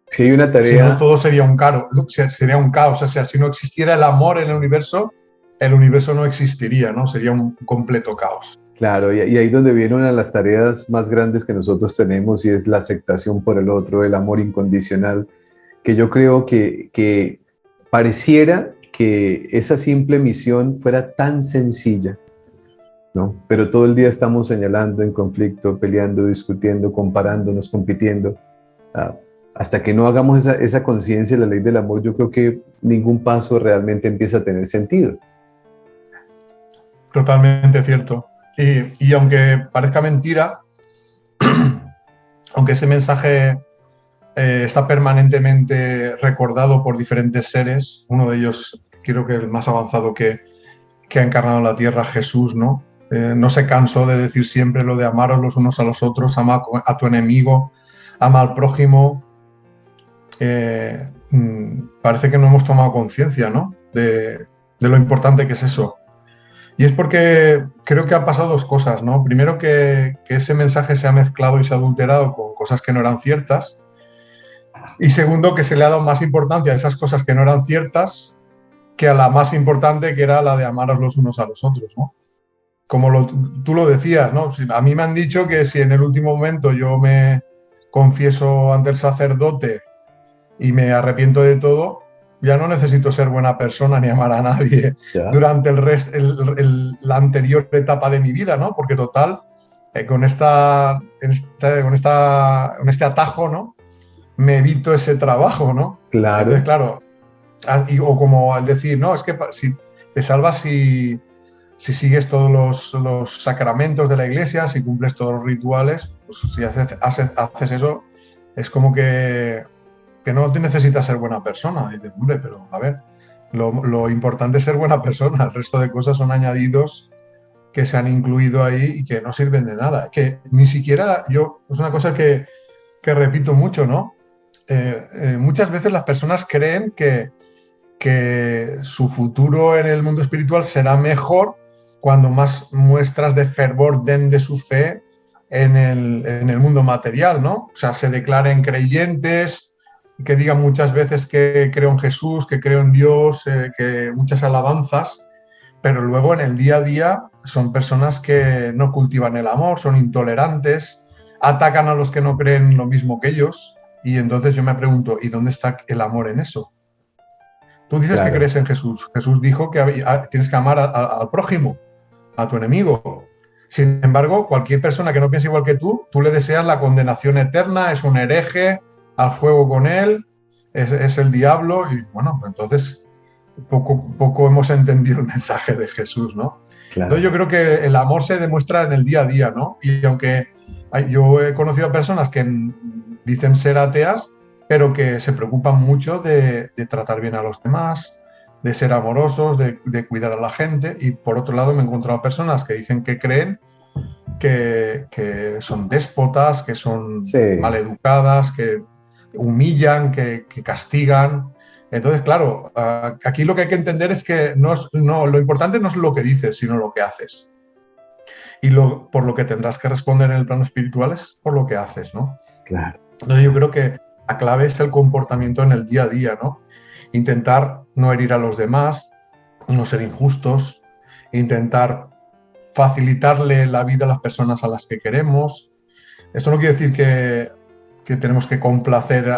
Si hay una tarea... Si no, todo sería un caos. O sea, si no existiera el amor en el universo no existiría, ¿no? Sería un completo caos. Claro, y ahí donde viene una de las tareas más grandes que nosotros tenemos y es la aceptación por el otro, el amor incondicional, que yo creo que pareciera que esa simple misión fuera tan sencilla, ¿no? Pero todo el día estamos señalando en conflicto, peleando, discutiendo, comparándonos, compitiendo. Hasta que no hagamos esa conciencia de la ley del amor, yo creo que ningún paso realmente empieza a tener sentido. Totalmente cierto. Y aunque parezca mentira, aunque ese mensaje está permanentemente recordado por diferentes seres, uno de ellos creo que el más avanzado que ha encarnado en la tierra, Jesús, ¿no? No se cansó de decir siempre lo de amaros los unos a los otros, ama a tu enemigo, ama al prójimo. Parece que no hemos tomado conciencia, ¿no? de lo importante que es eso. Y es porque creo que han pasado dos cosas, ¿no? Primero, que ese mensaje se ha mezclado y se ha adulterado con cosas que no eran ciertas. Y segundo, que se le ha dado más importancia a esas cosas que no eran ciertas que a la más importante, que era la de amaros los unos a los otros, ¿no? Como tú lo decías, ¿no? A mí me han dicho que si en el último momento yo me confieso ante el sacerdote y me arrepiento de todo, ya no necesito ser buena persona ni amar a nadie durante la anterior etapa de mi vida, ¿no? Porque total, con este atajo, ¿no? Me evito ese trabajo, ¿no? Claro. Entonces, claro, o como al decir, no, es que si te salvas si sigues todos los sacramentos de la iglesia, si cumples todos los rituales, pues si haces eso, es como que no te necesitas ser buena persona. Y dices, hombre, pero a ver, lo importante es ser buena persona, el resto de cosas son añadidos que se han incluido ahí y que no sirven de nada. Que ni siquiera es una cosa que repito mucho, ¿no? Muchas veces las personas creen que su futuro en el mundo espiritual será mejor cuando más muestras de fervor den de su fe en el mundo material, ¿no? O sea, se declaren creyentes, que digan muchas veces que creo en Jesús, que creo en Dios, que muchas alabanzas, pero luego en el día a día son personas que no cultivan el amor, son intolerantes, atacan a los que no creen lo mismo que ellos, y entonces yo me pregunto, ¿y dónde está el amor en eso? Tú dices que crees en Jesús. Jesús dijo que tienes que amar al prójimo, a tu enemigo. Sin embargo, cualquier persona que no piense igual que tú le deseas la condenación eterna, es un hereje, al fuego con él, es el diablo, y bueno, entonces poco hemos entendido el mensaje de Jesús, ¿no? Claro. Entonces yo creo que el amor se demuestra en el día a día, ¿no? Y aunque yo he conocido a personas que dicen ser ateas, pero que se preocupan mucho de tratar bien a los demás, de ser amorosos, de cuidar a la gente, y por otro lado me he encontrado personas que dicen que creen que son déspotas, que son maleducadas, que humillan, que castigan, Entonces, claro, aquí lo que hay que entender es que lo importante no es lo que dices, sino lo que haces. Y por lo que tendrás que responder en el plano espiritual es por lo que haces, ¿no? Claro. Entonces yo creo que la clave es el comportamiento en el día a día, ¿no? Intentar no herir a los demás, no ser injustos, intentar facilitarle la vida a las personas a las que queremos. Esto no quiere decir que tenemos que complacer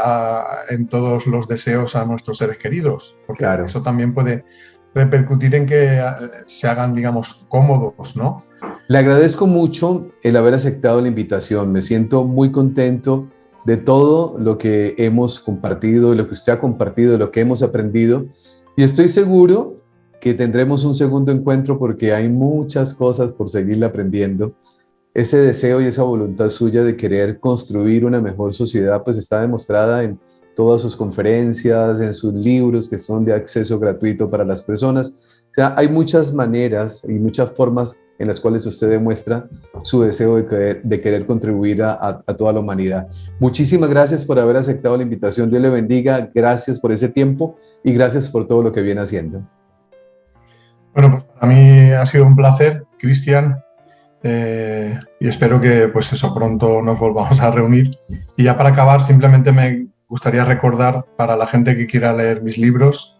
en todos los deseos a nuestros seres queridos, porque Claro. eso también puede repercutir en que se hagan, digamos, cómodos, ¿no? Le agradezco mucho el haber aceptado la invitación. Me siento muy contento de todo lo que hemos compartido, de lo que usted ha compartido, de lo que hemos aprendido. Y estoy seguro que tendremos un segundo encuentro porque hay muchas cosas por seguirle aprendiendo. Ese deseo y esa voluntad suya de querer construir una mejor sociedad, pues está demostrada en todas sus conferencias, en sus libros que son de acceso gratuito para las personas. O sea, hay muchas maneras y muchas formas en las cuales usted demuestra su deseo de querer contribuir a toda la humanidad. Muchísimas gracias por haber aceptado la invitación. Dios le bendiga. Gracias por ese tiempo y gracias por todo lo que viene haciendo. Bueno, pues para mí ha sido un placer, Cristian, y espero que pues eso pronto nos volvamos a reunir. Y ya para acabar, simplemente me gustaría recordar para la gente que quiera leer mis libros,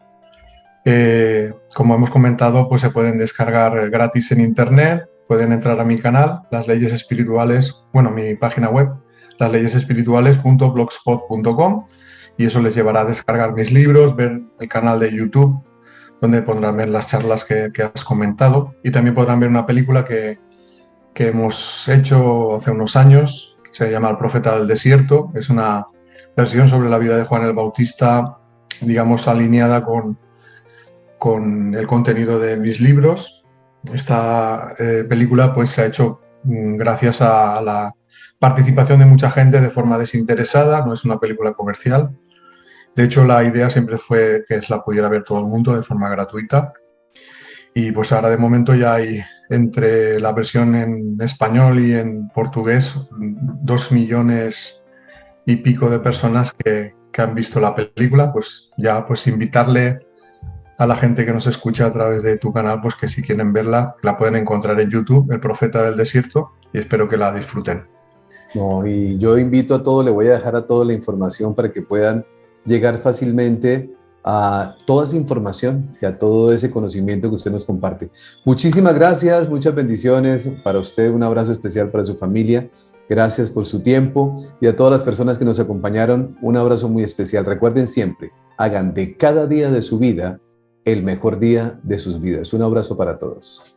como hemos comentado, pues se pueden descargar gratis en internet, pueden entrar a mi canal, Las Leyes Espirituales, bueno, mi página web, lasleyesespirituales.blogspot.com, y eso les llevará a descargar mis libros, ver el canal de YouTube, donde podrán ver las charlas que has comentado, y también podrán ver una película que hemos hecho hace unos años, se llama El Profeta del Desierto. Es una versión sobre la vida de Juan el Bautista, digamos, alineada con el contenido de mis libros. Esta película pues, se ha hecho gracias a la participación de mucha gente de forma desinteresada, no es una película comercial. De hecho, la idea siempre fue que la pudiera ver todo el mundo de forma gratuita. Y pues ahora de momento ya hay, entre la versión en español y en portugués, 2 millones y pico de personas que han visto la película. Pues ya pues invitarle a la gente que nos escucha a través de tu canal, pues que si quieren verla, la pueden encontrar en YouTube, El Profeta del Desierto, y espero que la disfruten. No, y yo invito a todos, le voy a dejar a todos la información para que puedan llegar fácilmente a toda esa información y a todo ese conocimiento que usted nos comparte. Muchísimas gracias, muchas bendiciones para usted, un abrazo especial para su familia. Gracias por su tiempo y a todas las personas que nos acompañaron, un abrazo muy especial. Recuerden siempre, hagan de cada día de su vida el mejor día de sus vidas. Un abrazo para todos.